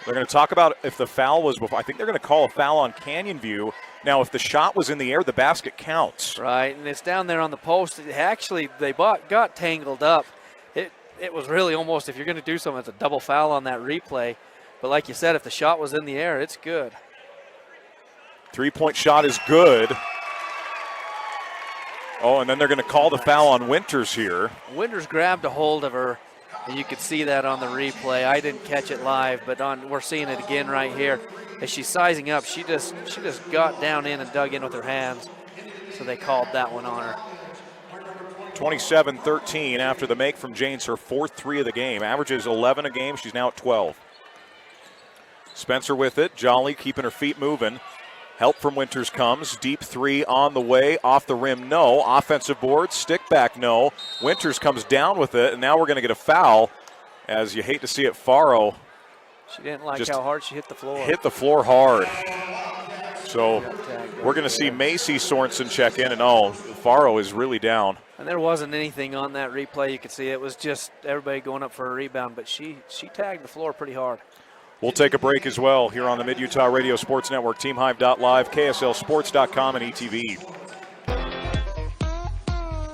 They're going to talk about if the foul was before. I think they're going to call a foul on Canyon View. Now, if the shot was in the air, the basket counts. Right, and it's down there on the post. Actually, they got tangled up. It was really almost, if you're going to do something, it's a double foul on that replay. But like you said, if the shot was in the air, it's good. 3-point shot is good. Oh, and then they're going to call the foul on Winters here. Winters grabbed a hold of her, and you could see that on the replay. I didn't catch it live, but we're seeing it again right here. As she's sizing up, she just got down in and dug in with her hands. So they called that one on her. 27-13 after the make from Janes, her 4th 3 of the game. Averages 11 a game. She's now at 12. Spencer with it. Jolly keeping her feet moving. Help from Winters comes. Deep 3 on the way. Off the rim, no. Offensive board, stick back, no. Winters comes down with it, and now we're going to get a foul. As you hate to see it, Faro. She didn't like how hard she hit the floor. Hit the floor hard. So we're going to see Macy Sorensen check in, and Faro is really down. And there wasn't anything on that replay. You could see it was just everybody going up for a rebound, but she tagged the floor pretty hard. We'll take a break as well here on the Mid-Utah Radio Sports Network, TeamHive.live, KSLSports.com, and ETV.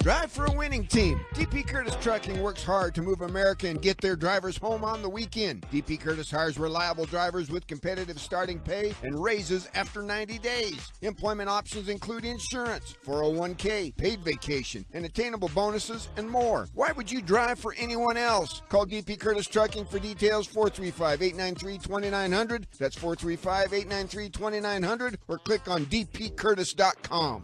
Drive for a winning team. DP Curtis Trucking works hard to move America and get their drivers home on the weekend. DP Curtis hires reliable drivers with competitive starting pay and raises after 90 days. Employment options include insurance, 401k, paid vacation, and attainable bonuses, and more. Why would you drive for anyone else? Call DP Curtis Trucking for details, 435-893-2900. That's 435-893-2900, or click on dpcurtis.com.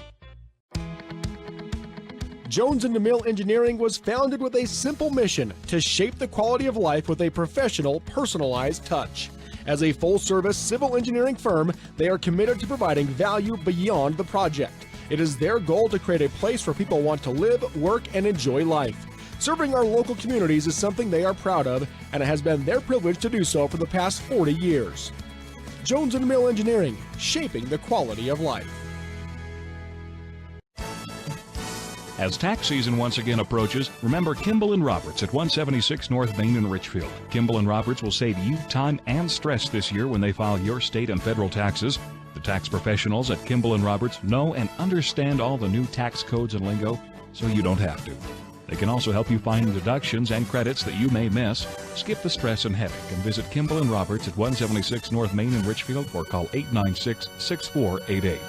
Jones & DeMille Engineering was founded with a simple mission to shape the quality of life with a professional, personalized touch. As a full-service civil engineering firm, they are committed to providing value beyond the project. It is their goal to create a place where people want to live, work, and enjoy life. Serving our local communities is something they are proud of, and it has been their privilege to do so for the past 40 years. Jones & DeMille Engineering, shaping the quality of life. As tax season once again approaches, remember Kimball & Roberts at 176 North Main in Richfield. Kimball & Roberts will save you time and stress this year when they file your state and federal taxes. The tax professionals at Kimball & Roberts know and understand all the new tax codes and lingo, so you don't have to. They can also help you find deductions and credits that you may miss. Skip the stress and headache and visit Kimball & Roberts at 176 North Main in Richfield or call 896-6488.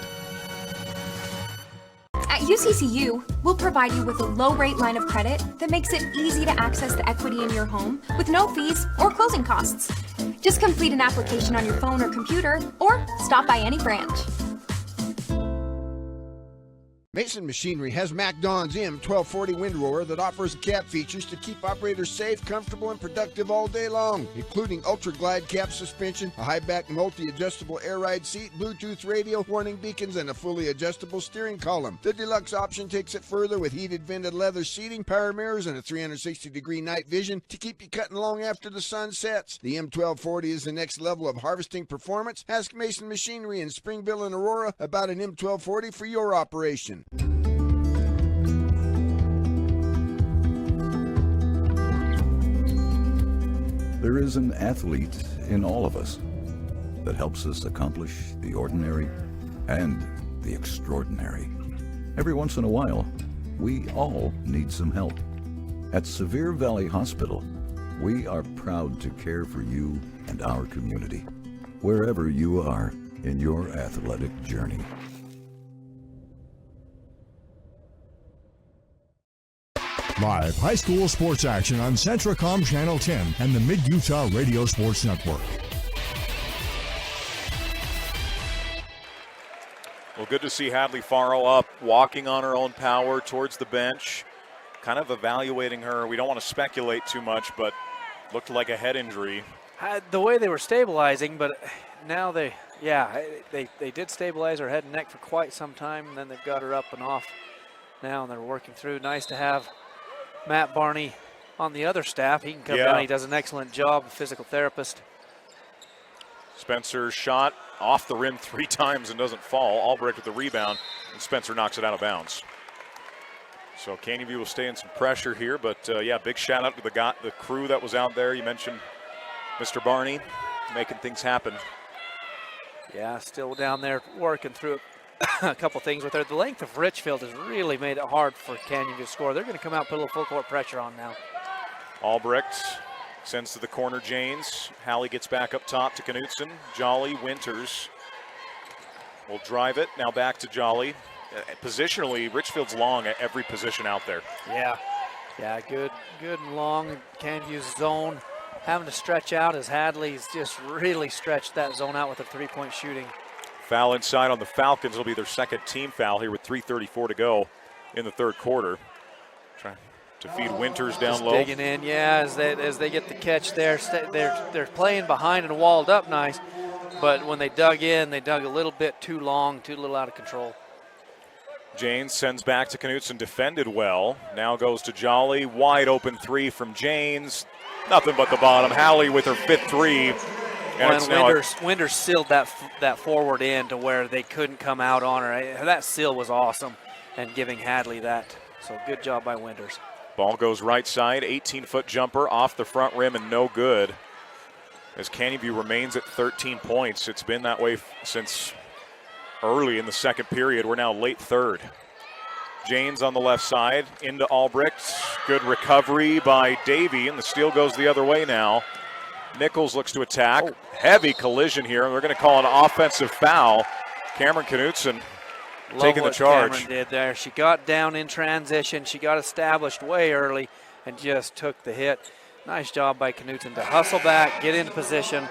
At UCCU, we'll provide you with a low-rate line of credit that makes it easy to access the equity in your home with no fees or closing costs. Just complete an application on your phone or computer, or stop by any branch. Mason Machinery has MacDon's M1240 windrower that offers cab features to keep operators safe, comfortable, and productive all day long, including Ultra Glide cab suspension, a high-back multi-adjustable air ride seat, Bluetooth radio, warning beacons, and a fully adjustable steering column. The deluxe option takes it further with heated vented leather seating, power mirrors, and a 360-degree night vision to keep you cutting long after the sun sets. The M1240 is the next level of harvesting performance. Ask Mason Machinery in Springville and Aurora about an M1240 for your operation. There is an athlete in all of us that helps us accomplish the ordinary and the extraordinary. Every once in a while, we all need some help. At Sevier Valley Hospital, we are proud to care for you and our community, wherever you are in your athletic journey. Live high school sports action on Centracom Channel 10 and the Mid-Utah Radio Sports Network. Well, good to see Hadley Farrell up, walking on her own power towards the bench, kind of evaluating her. We don't want to speculate too much, but looked like a head injury. The way they were stabilizing, but now they did stabilize her head and neck for quite some time, and then they've got her up and off now, and they're working through. Nice to have Matt Barney on the other staff. He can come down. He does an excellent job, a physical therapist. Spencer's shot off the rim 3 times and doesn't fall. Albrecht with the rebound, and Spencer knocks it out of bounds. So Canyon View will stay in some pressure here, but big shout out to the crew that was out there. You mentioned Mr. Barney making things happen. Yeah, still down there working through a couple things with her. The length of Richfield has really made it hard for Canyon to score. They're going to come out and put a little full court pressure on now. Albrecht sends to the corner, Janes. Hallie gets back up top to Knutson. Jolly, Winters will drive it. Now back to Jolly. Positionally, Richfield's long at every position out there. Yeah, good and long. Canyon zone having to stretch out as Hadley's just really stretched that zone out with a three-point shooting. Foul inside on the Falcons will be their second team foul here with 3:34 to go in the third quarter. Trying to feed Winters down just low. Digging in, as they get the catch there. They're playing behind and walled up nice, but when they dug in, they dug a little bit too long, too little out of control. Janes sends back to Knutson, defended well. Now goes to Jolly, wide open 3 from Janes. Nothing but the bottom. Hallie with her 5th 3. And Winters sealed that forward end to where they couldn't come out on her. That seal was awesome, and giving Hadley that. So good job by Winters. Ball goes right side, 18-foot jumper off the front rim and no good. As Canyon View remains at 13 points. It's been that way since early in the second period. We're now late third. Janes on the left side into Albrecht. Good recovery by Davey, and the steal goes the other way now. Nichols looks to attack. Heavy collision here, and we're going to call an offensive foul. Cameron Knutson taking the charge. Cameron did there. She got down in transition. She got established way early and just took the hit. Nice job by Knutson to hustle back, get into position,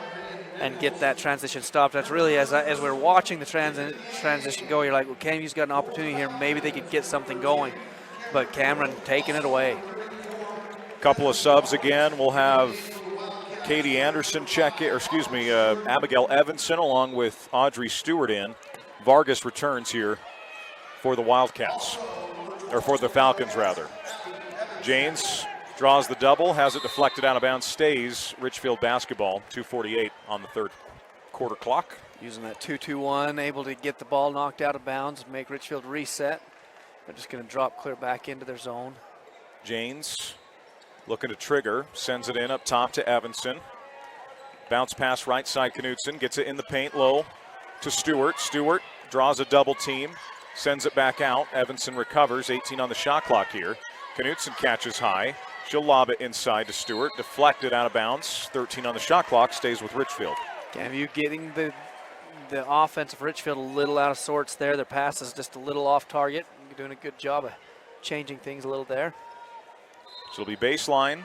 and get that transition stopped. That's really, as we're watching the transition go, you're like, well, Cameron's got an opportunity here. Maybe they could get something going. But Cameron taking it away. Couple of subs again. We'll have Katie Anderson Abigail Evanson along with Audrey Stewart in. Vargas returns here for the Wildcats, or for the Falcons rather. Janes draws the double, has it deflected out of bounds, stays Richfield basketball. 2:48 on the third quarter clock. Using that 2-2-1, able to get the ball knocked out of bounds and make Richfield reset. They're just going to drop clear back into their zone. Janes looking to trigger, sends it in up top to Evanson. Bounce pass right side, Knutson gets it in the paint low to Stewart. Stewart draws a double team, sends it back out. Evanson recovers, 18 on the shot clock here. Knutson catches high. She'll lob it inside to Stewart, deflected out of bounds. 13 on the shot clock, stays with Richfield. Cameron getting the offense of Richfield a little out of sorts there. Their pass is just a little off target. Doing a good job of changing things a little there. So it'll be baseline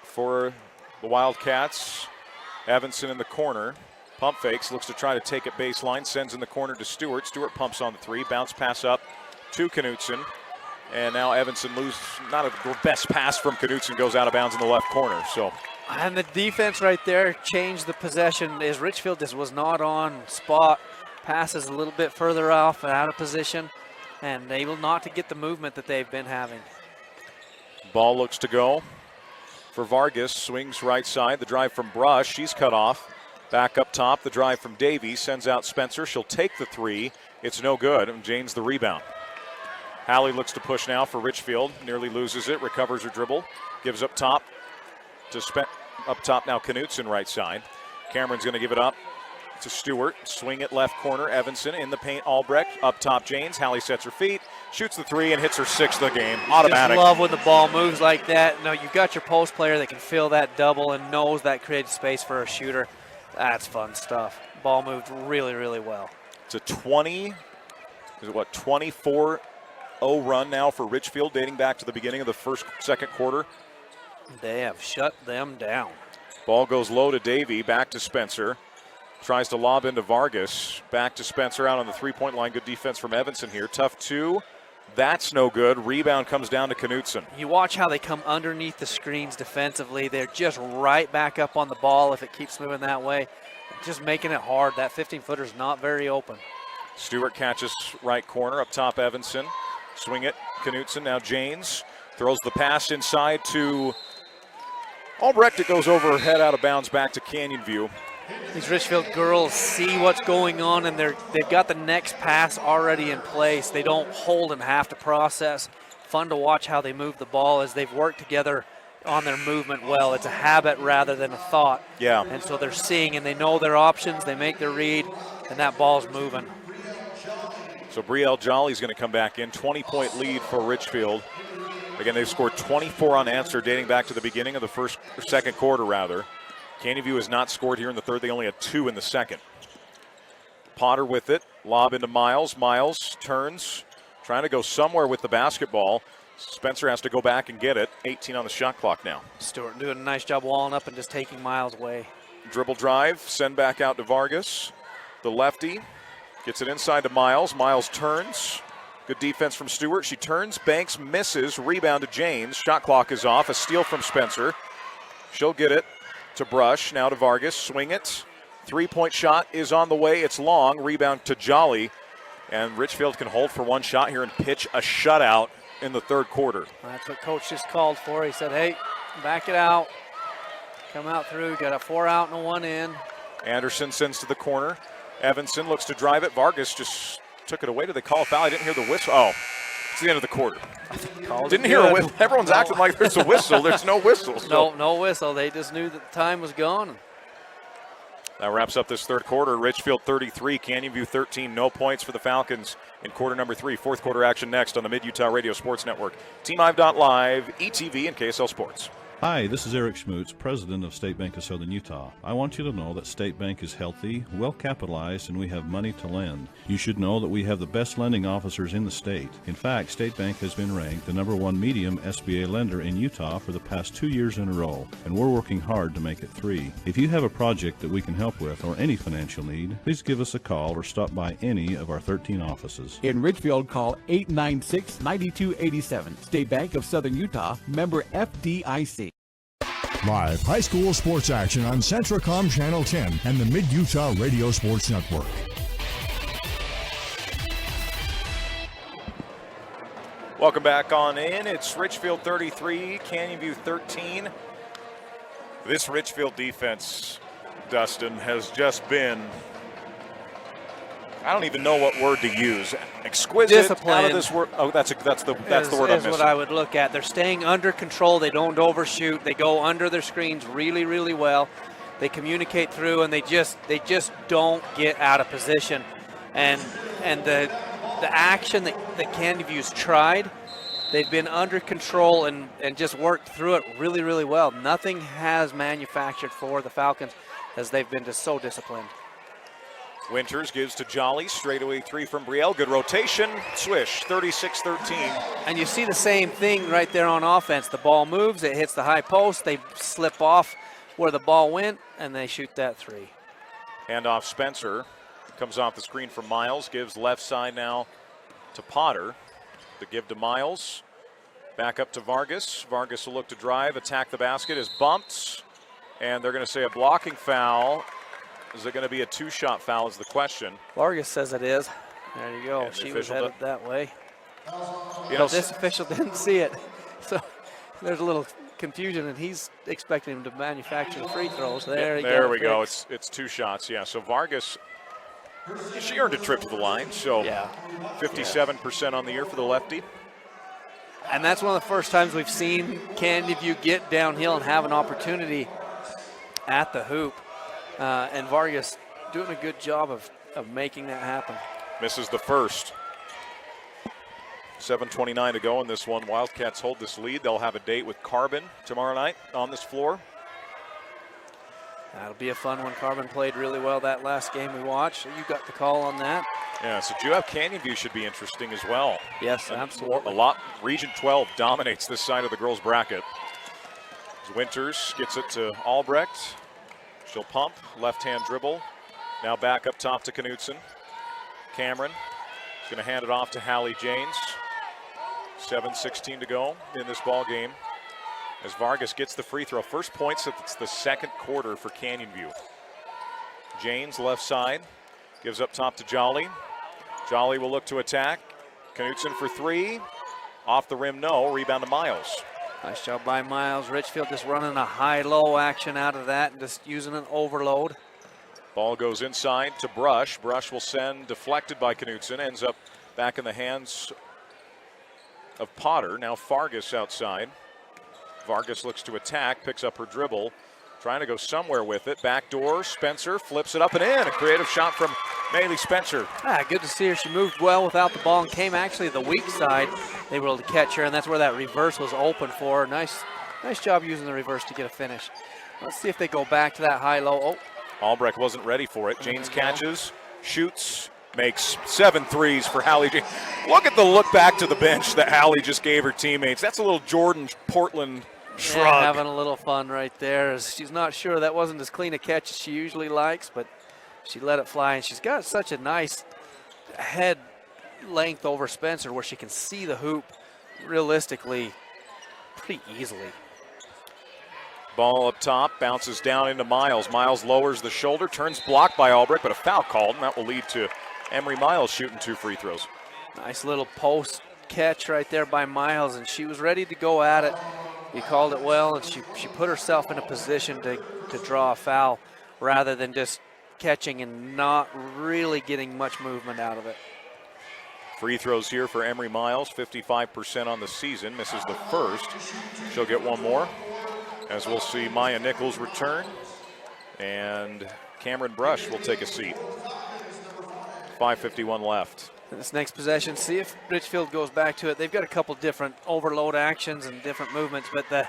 for the Wildcats. Evanson in the corner. Pump fakes, looks to try to take it baseline, sends in the corner to Stewart. Stewart pumps on the 3, bounce pass up to Knutson. And now Evanson not a best pass from Knutson, goes out of bounds in the left corner. So, and the defense right there changed the possession as Richfield just was not on spot. Passes a little bit further off and out of position, and able not to get the movement that they've been having. Ball looks to go for Vargas, swings right side. The drive from Brush, she's cut off. Back up top, the drive from Davies, sends out Spencer. She'll take the 3. It's no good, and Janes the rebound. Hallie looks to push now for Richfield, nearly loses it, recovers her dribble, gives up top to Up top now, Knutson right side. Cameron's going to give it up to Stewart. Swing it left corner. Evanson in the paint. Albrecht up top. Janes. Hallie sets her feet, shoots the three, and hits her sixth of the game. Automatic. Just love when the ball moves like that. No, you've got your post player that can fill that double and knows that creates space for a shooter. That's fun stuff. Ball moved really, really well. It's a 24-0 run now for Richfield, dating back to the beginning of the second quarter. They have shut them down. Ball goes low to Davey, back to Spencer. Tries to lob into Vargas. Back to Spencer out on the three-point line. Good defense from Evanson here. Tough two. That's no good. Rebound comes down to Knutson. You watch how they come underneath the screens defensively. They're just right back up on the ball if it keeps moving that way. Just making it hard. That 15-footer is not very open. Stewart catches right corner. Up top, Evanson. Swing it. Knutson. Now Janes throws the pass inside to Albrecht. It goes over her head out of bounds back to Canyon View. These Richfield girls see what's going on, and they've got the next pass already in place. They don't hold and have to process. Fun to watch how they move the ball as they've worked together on their movement well. It's a habit rather than a thought. Yeah. And so they're seeing and they know their options. They make their read, and that ball's moving. So Brielle Jolly's going to come back in. 20-point lead for Richfield. Again, they've scored 24 unanswered dating back to the beginning of the second quarter, rather. Canyon View has not scored here in the third. They only had 2 in the second. Potter with it. Lob into Miles. Miles turns, trying to go somewhere with the basketball. Spencer has to go back and get it. 18 on the shot clock now. Stewart doing a nice job walling up and just taking Miles away. Dribble drive, send back out to Vargas. The lefty gets it inside to Miles. Miles turns. Good defense from Stewart. She turns, banks, misses. Rebound to Janes. Shot clock is off. A steal from Spencer. She'll get it to Brush. Now to Vargas. Swing it. Three-point shot is on the way. It's long. Rebound to Jolly. And Richfield can hold for one shot here and pitch a shutout in the third quarter. That's what Coach just called for. He said, hey, back it out. Come out through. Got a 4 out and a 1 in. Anderson sends to the corner. Evanson looks to drive it. Vargas just took it away. Did they call a foul? I didn't hear the whistle. Oh, it's the end of the quarter. Didn't hear a whistle. Everyone's acting like there's a whistle. There's no whistle. So. No whistle. They just knew that the time was gone. That wraps up this third quarter. Richfield 33, Canyon View 13. No points for the Falcons in quarter number 3. Fourth quarter action next on the Mid-Utah Radio Sports Network. Team5.live, ETV, and KSL Sports. Hi, this is Eric Schmutz, president of State Bank of Southern Utah. I want you to know that State Bank is healthy, well capitalized, and we have money to lend. You should know that we have the best lending officers in the state. In fact, State Bank has been ranked the #1 medium SBA lender in Utah for the past 2 years in a row, and we're working hard to make it 3. If you have a project that we can help with or any financial need, please give us a call or stop by any of our 13 offices. In Richfield, call 896-9287. State Bank of Southern Utah, member FDIC. Live high school sports action on Centracom Channel 10 and the Mid-Utah Radio Sports Network. Welcome back on in. It's Richfield 33, Canyon View 13. This Richfield defense, Dustin, has just been, I don't even know what word to use. Exquisite. Discipline. Out of this word. Oh, that's the word I'm missing. What I would look at. They're staying under control. They don't overshoot. They go under their screens really, really well. They communicate through, and they just don't get out of position. And the action that Canyon View's tried, they've been under control and just worked through it really, really well. Nothing has manufactured for the Falcons as they've been just so disciplined. Winters gives to Jolly, straightaway 3 from Brielle. Good rotation, swish, 36-13. And you see the same thing right there on offense. The ball moves, it hits the high post, they slip off where the ball went, and they shoot that 3. Hand off Spencer, comes off the screen from Miles, gives left side now to Potter. The give to Miles, back up to Vargas. Vargas will look to drive, attack the basket, is bumped, and they're going to say a blocking foul. Is it going to be a 2-shot foul is the question. Vargas says it is. There you go. And she was headed that way. You know, this official didn't see it. So there's a little confusion, and he's expecting him to manufacture the free throws. There we go. It's 2 shots, yeah. So Vargas, she earned a trip to the line. So yeah. 57% on the year for the lefty. And that's one of the first times we've seen Canyon View get downhill and have an opportunity at the hoop. And Vargas doing a good job of making that happen. Misses the first. 7:29 to go in this one. Wildcats hold this lead. They'll have a date with Carbon tomorrow night on this floor. That'll be a fun one. Carbon played really well that last game we watched. You got the call on that. Yeah, so Juab Canyon View should be interesting as well. Yes, absolutely. A lot. Region 12 dominates this side of the girls' bracket. As Winters gets it to Albrecht. She'll pump, left-hand dribble. Now back up top to Knutson. Cameron is going to hand it off to Hallie Janes. 7:16 to go in this ball game. As Vargas gets the free throw. First points, it's the second quarter for Canyon View. Janes left side, gives up top to Jolly. Jolly will look to attack. Knutson for three. Off the rim, no. Rebound to Miles. Nice job by Miles. Richfield just running a high-low action out of that and just using an overload. Ball goes inside to Brush. Brush will send, deflected by Knutson. Ends up back in the hands of Potter. Now Vargas outside. Vargas looks to attack, picks up her dribble, trying to go somewhere with it. Backdoor, Spencer flips it up and in. A creative shot from Maylee Spencer. Good to see her. She moved well without the ball and came actually the weak side. They were able to catch her, and that's where that reverse was open for her. Nice job using the reverse to get a finish. Let's see if they go back to that high-low. Oh. Albrecht wasn't ready for it. Janes catches, shoots, makes 7 threes for Hallie Janes. Look at the look back to the bench that Hallie just gave her teammates. That's a little Jordan Portland shrug. Yeah, having a little fun right there. She's not sure that wasn't as clean a catch as she usually likes, but she let it fly. And she's got such a nice head length over Spencer where she can see the hoop realistically pretty easily. Ball up top, bounces down into Miles. Miles lowers the shoulder, turns blocked by Albrecht, but a foul called, and that will lead to Emery Miles shooting 2 free throws. Nice little post catch right there by Miles, and she was ready to go at it. You called it well, and she put herself in a position to draw a foul rather than just catching and not really getting much movement out of it. Free throws here for Emery Miles, 55% on the season, misses the first. She'll get one more, as we'll see Maya Nichols return, and Cameron Brush will take a seat. 5:51 left. This next possession, see if Richfield goes back to it. They've got a couple different overload actions and different movements, but the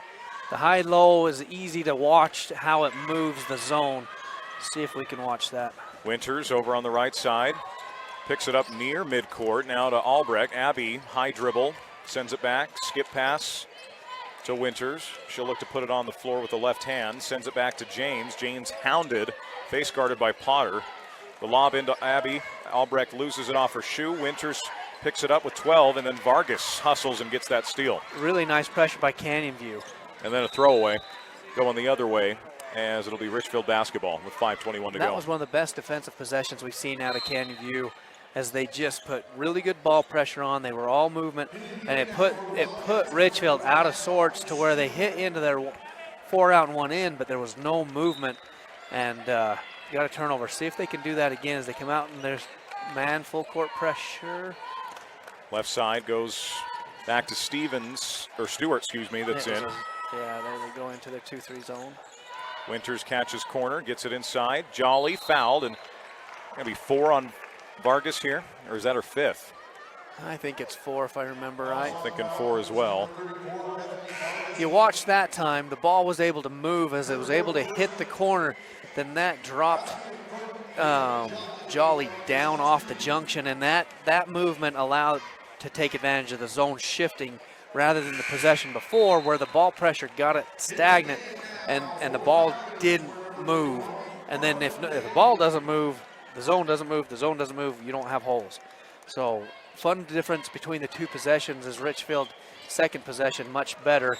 high-low is easy to watch how it moves the zone. See if we can watch that. Winters over on the right side, picks it up near midcourt, now to Albrecht. Abby, high dribble, sends it back, skip pass to Winters. She'll look to put it on the floor with the left hand, sends it back to James. James hounded, face guarded by Potter. The lob into Abby. Albrecht loses it off her shoe. Winters picks it up with 12, and then Vargas hustles and gets that steal. Really nice pressure by Canyon View. And then a throwaway going the other way, as it'll be Richfield basketball with 5:21 to go. That was one of the best defensive possessions we've seen out of Canyon View, as they just put really good ball pressure on. They were all movement, and it put Richfield out of sorts to where they hit into their 4 out and 1 in, but there was no movement, and got a turnover. See if they can do that again as they come out, and there's man full court pressure. Left side goes back to Stevens, or Stewart, excuse me, that's in. Yeah, there they go into their 2-3 zone. Winters catches corner, gets it inside. Jolly fouled, and going to be 4 on Vargas here, or is that her 5th? I think it's 4 if I remember right. I'm thinking 4 as well. You watch that time, the ball was able to move as it was able to hit the corner. Then that dropped Jolly down off the junction, and that movement allowed to take advantage of the zone shifting rather than the possession before where the ball pressure got it stagnant and the ball didn't move. And then if the ball doesn't move, the zone doesn't move, you don't have holes. So fun difference between the two possessions is Richfield second possession much better.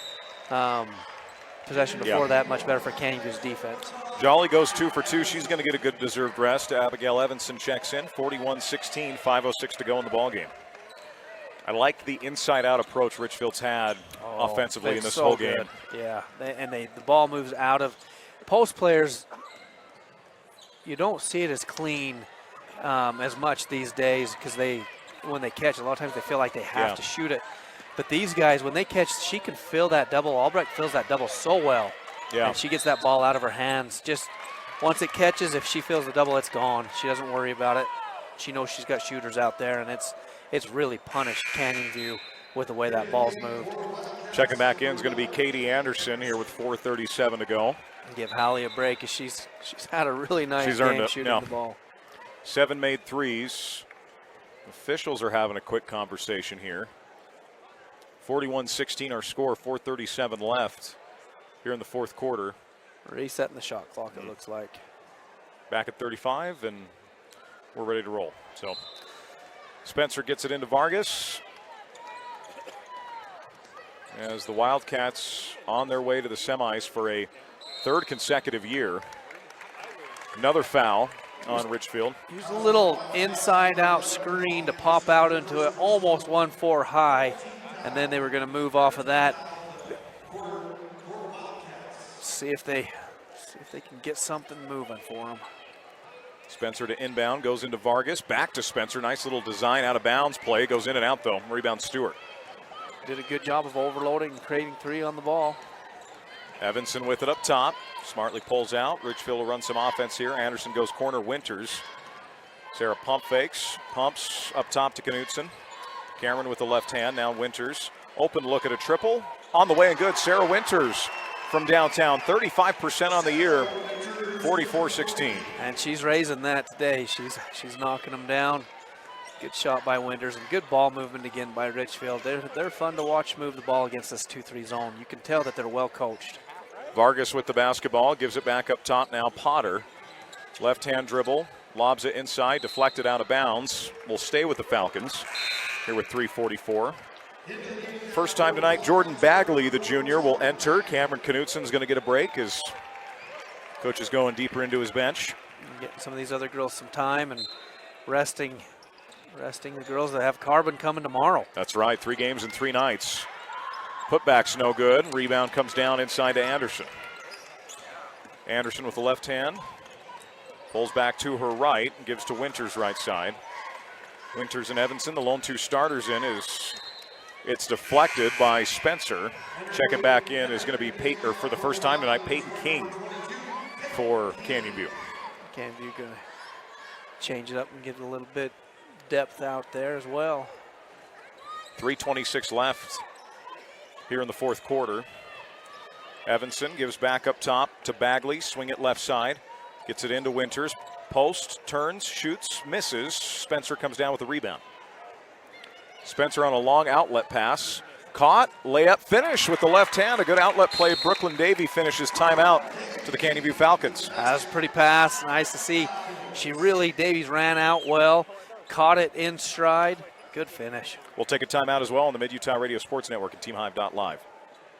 Possession before that much better for Canyon View's defense. Jolly goes 2 for 2. She's going to get a good deserved rest. Abigail Evanson checks in. 41-16, 5:06 to go in the ballgame. I like the inside-out approach Richfield's had offensively in this whole game. Yeah, the ball moves out of post players. You don't see it as clean as much these days because when they catch, a lot of times they feel like they have to shoot it. But these guys, when they catch, she can fill that double. Albrecht fills that double so well. Yeah. And she gets that ball out of her hands. Just once it catches, if she feels the double, it's gone. She doesn't worry about it. She knows she's got shooters out there, and it's really punished Canyon View with the way that ball's moved. Checking back in is going to be Katie Anderson here with 4:37 to go. Give Hallie a break, because she's had a really nice She's earned game it, shooting the ball. 7 made threes. Officials are having a quick conversation here. 41-16 our score, 4:37 left here in the fourth quarter. Resetting the shot clock, it looks like. Back at 35, and we're ready to roll. So Spencer gets it into Vargas, as the Wildcats on their way to the semis for a third consecutive year. Another foul on Richfield. Use a little inside-out screen to pop out into it, almost 1-4 high, and then they were going to move off of that. See if they can get something moving for them. Spencer to inbound, goes into Vargas, back to Spencer. Nice little design out of bounds play. Goes in and out though. Rebound Stewart. Did a good job of overloading and creating three on the ball. Evanson with it up top. Smartly pulls out. Richfield will run some offense here. Anderson goes corner. Winters. Sarah pump fakes. Pumps up top to Knutson. Cameron with the left hand. Now Winters. Open look at a triple. On the way and good. Sarah Winters from downtown. 35% on the year. 44-16. And she's raising that today. She's knocking them down. Good shot by Winters and good ball movement again by Richfield. They're fun to watch move the ball against this 2-3 zone. You can tell that they're well coached. Vargas with the basketball, gives it back up top now. Potter, left hand dribble, lobs it inside, deflected out of bounds. Will stay with the Falcons here with 3:44. First time tonight, Jordan Bagley, the junior, will enter. Cameron Knutson's going to get a break as coach is going deeper into his bench. Getting some of these other girls some time and resting the girls that have Carbon coming tomorrow. That's right, 3 games in 3 nights. Putback's no good. Rebound comes down inside to Anderson. Anderson with the left hand. Pulls back to her right and gives to Winters right side. Winters and Evanson, the lone 2 starters in, it's deflected by Spencer. Checking back in is going to be for the first time tonight, Peyton King for Canyon View. Canyon View going to change it up and get a little bit depth out there as well. 3:26 left here in the fourth quarter. Evanson gives back up top to Bagley. Swing it left side. Gets it into Winters. Post, turns, shoots, misses. Spencer comes down with the rebound. Spencer on a long outlet pass. Caught, layup, finish with the left hand. A good outlet play. Brooklyn Davey finishes timeout to the Canyon View Falcons. That was a pretty pass. Nice to see. Davies ran out well. Caught it in stride. Good finish. We'll take a timeout as well on the Mid-Utah Radio Sports Network at TeamHive.live.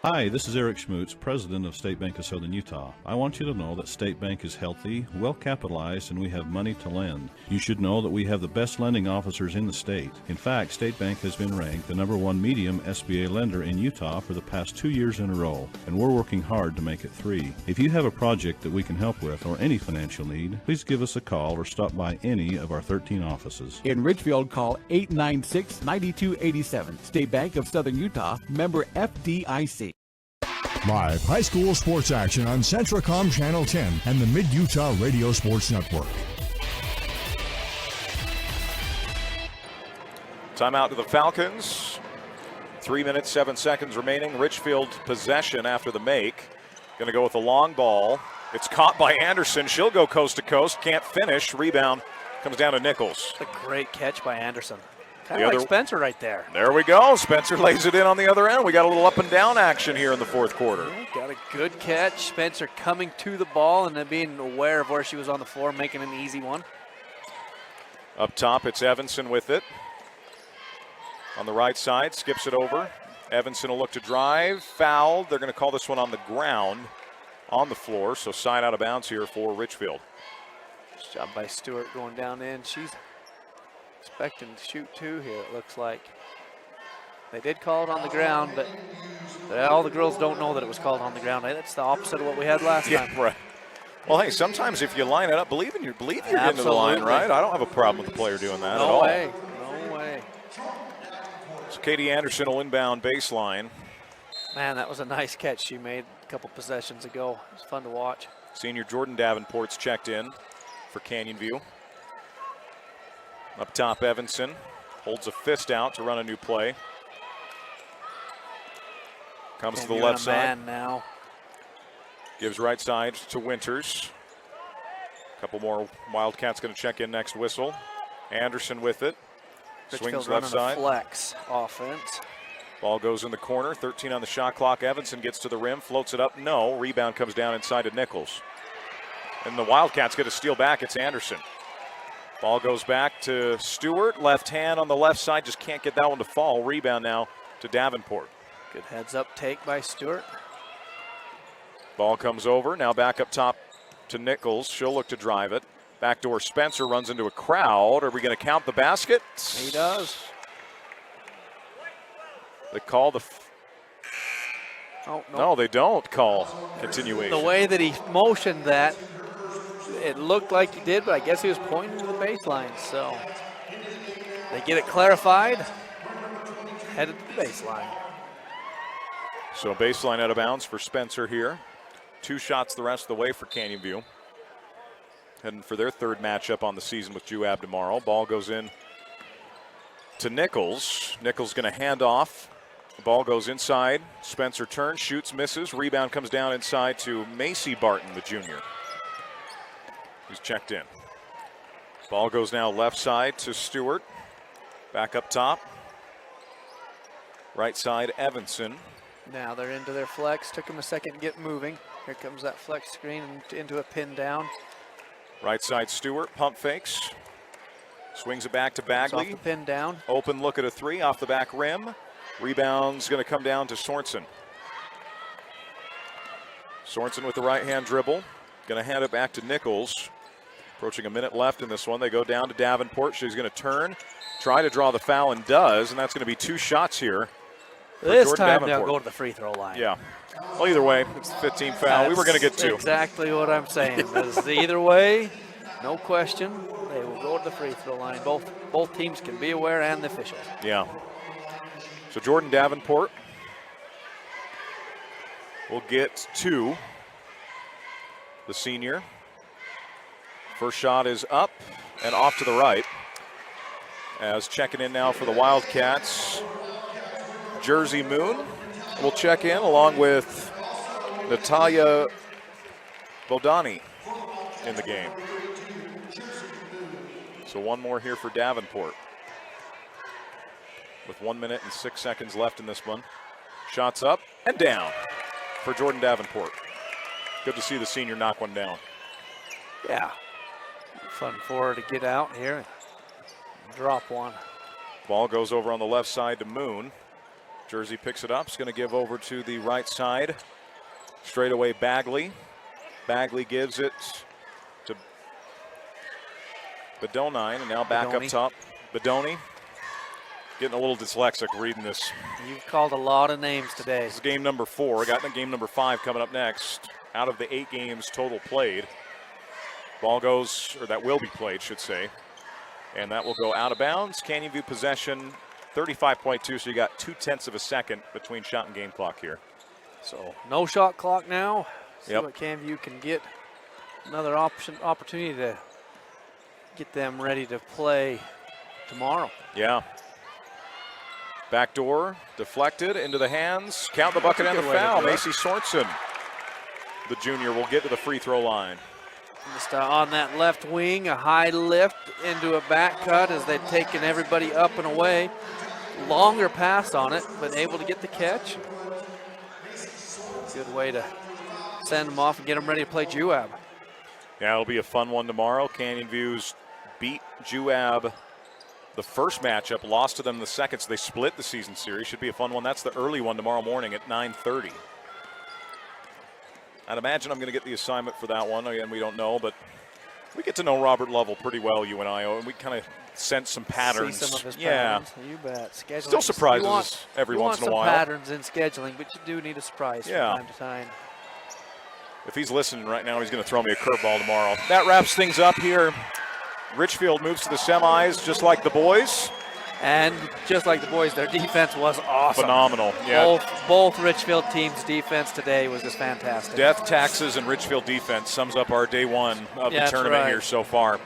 Hi, this is Eric Schmutz, president of State Bank of Southern Utah. I want you to know that State Bank is healthy, well capitalized, and we have money to lend. You should know that we have the best lending officers in the state. In fact, State Bank has been ranked the #1 medium SBA lender in Utah for the past 2 years in a row, and we're working hard to make it 3. If you have a project that we can help with or any financial need, please give us a call or stop by any of our 13 offices. In Richfield, call 896-9287. State Bank of Southern Utah, member FDIC. Live high school sports action on Centracom Channel 10 and the Mid-Utah Radio Sports Network. Timeout to the Falcons. 3 minutes, 7 seconds remaining. Richfield possession after the make. Going to go with a long ball. It's caught by Anderson. She'll go coast to coast. Can't finish. Rebound comes down to Nichols. That's a great catch by Anderson. Kind of like Spencer right there. There we go. Spencer lays it in on the other end. We got a little up and down action here in the fourth quarter. Got a good catch. Spencer coming to the ball and then being aware of where she was on the floor, making an easy one. Up top, it's Evanson with it. On the right side, skips it over. Evanson will look to drive. Fouled. They're going to call this one on the ground, on the floor. So side out of bounds here for Richfield. Nice job by Stewart going down in. She's expecting to shoot 2 here, it looks like. They did call it on the ground, but all the girls don't know that it was called on the ground. That's the opposite of what we had last time. Yeah, right. Well, hey, sometimes if you line it up, believe you're getting to the line, right? I don't have a problem with the player doing that at all. No way. So Katie Anderson will inbound baseline. Man, that was a nice catch she made. couple possessions ago. It was fun to watch. Senior Jordan Davenport's checked in for Canyon View. Up top, Evanson holds a fist out to run a new play. Comes to the left side. Now. Gives right side to Winters. A couple more Wildcats going to check in next whistle. Anderson with it. Swings left side. Flex offense. Ball goes in the corner. 13 on the shot clock. Evanson gets to the rim, floats it up. No. Rebound comes down inside to Nichols. And the Wildcats get a steal back. It's Anderson. Ball goes back to Stewart. Left hand on the left side. Just can't get that one to fall. Rebound now to Davenport. Good heads up take by Stewart. Ball comes over. Now back up top to Nichols. She'll look to drive it. Backdoor Spencer runs into a crowd. Are we going to count the basket? He does. They call the... Oh, no, they don't call continuation. The way that he motioned that, it looked like he did, but I guess he was pointing to the baseline. So they get it clarified. Headed to the baseline. So baseline out of bounds for Spencer here. 2 shots the rest of the way for Canyon View. Heading for their third matchup on the season with Juab tomorrow. Ball goes in to Nichols. Nichols going to hand off. The ball goes inside. Spencer turns, shoots, misses. Rebound comes down inside to Macy Barton, the junior. He's checked in. Ball goes now left side to Stewart. Back up top. Right side, Evanson. Now they're into their flex. Took them a second to get moving. Here comes that flex screen into a pin down. Right side, Stewart. Pump fakes. Swings it back to Bagley. Off the pin down. Open look at a 3 off the back rim. Rebound's going to come down to Sorensen. Sorensen with the right-hand dribble. Going to hand it back to Nichols. Approaching a minute left in this one. They go down to Davenport. She's going to turn, try to draw the foul, and does. And that's going to be 2 shots here. This Jordan time Davenport. they'll go to the free throw line. Yeah. Well, either way, it's a 15 foul. We were going to get 2. Exactly what I'm saying. Either way, no question, they will go to the free throw line. Both teams can be aware, and the officials. Yeah. So Jordan Davenport will get 2. The senior. First shot is up and off to the right. As checking in now for the Wildcats, Jersey Moon will check in along with Natalia Bodani in the game. So one more here for Davenport. With 1 minute and 6 seconds left in this one. Shots up and down for Jordan Davenport. Good to see the senior knock one down. Yeah. Fun for her to get out here and drop one. Ball goes over on the left side to Moon. Jersey picks it up. It's going to give over to the right side. Straight away Bagley. Bagley gives it to Bedonine, and now back up top. Bedoni. Getting a little dyslexic reading this. You've called a lot of names today. This is game number 4. Got game number 5 coming up next. Out of the 8 games total played. Ball goes, or that will be played, should say. And that will go out of bounds. Canyon View possession, 35.2, so you got 0.2 of a second between shot and game clock here. So no shot clock now. See Yep. what Canyon View can get. Another opportunity to get them ready to play tomorrow. Yeah. Backdoor, deflected, into the hands. Count the bucket and the foul. Macy Sorensen, the junior, will get to the free throw line. Just on that left wing, a high lift into a back cut as they've taken everybody up and away. Longer pass on it, but able to get the catch. Good way to send them off and get them ready to play Juab. Yeah, it'll be a fun one tomorrow. Canyon View's beat Juab the first matchup, lost to them the second, so they split the season series. Should be a fun one. That's the early one tomorrow morning at 9:30. I'd imagine I'm going to get the assignment for that one. Again, we don't know, but we get to know Robert Lovell pretty well, you and I, and we kind of sense some patterns. See some of his patterns. You bet. Scheduling. Still surprises us every once in a while. You want some patterns in scheduling, but you do need a surprise from time to time. If he's listening right now, he's going to throw me a curveball tomorrow. That wraps things up here. Richfield moves to the semis just like the boys. And just like the boys, their defense was awesome. Phenomenal. Yeah. Both Richfield teams' defense today was just fantastic. Death, taxes, and Richfield defense sums up our day one of the tournament here so far.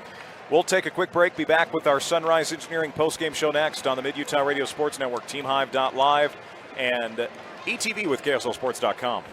We'll take a quick break. Be back with our Sunrise Engineering postgame show next on the Mid-Utah Radio Sports Network, teamhive.live, and ETV with KSLSports.com.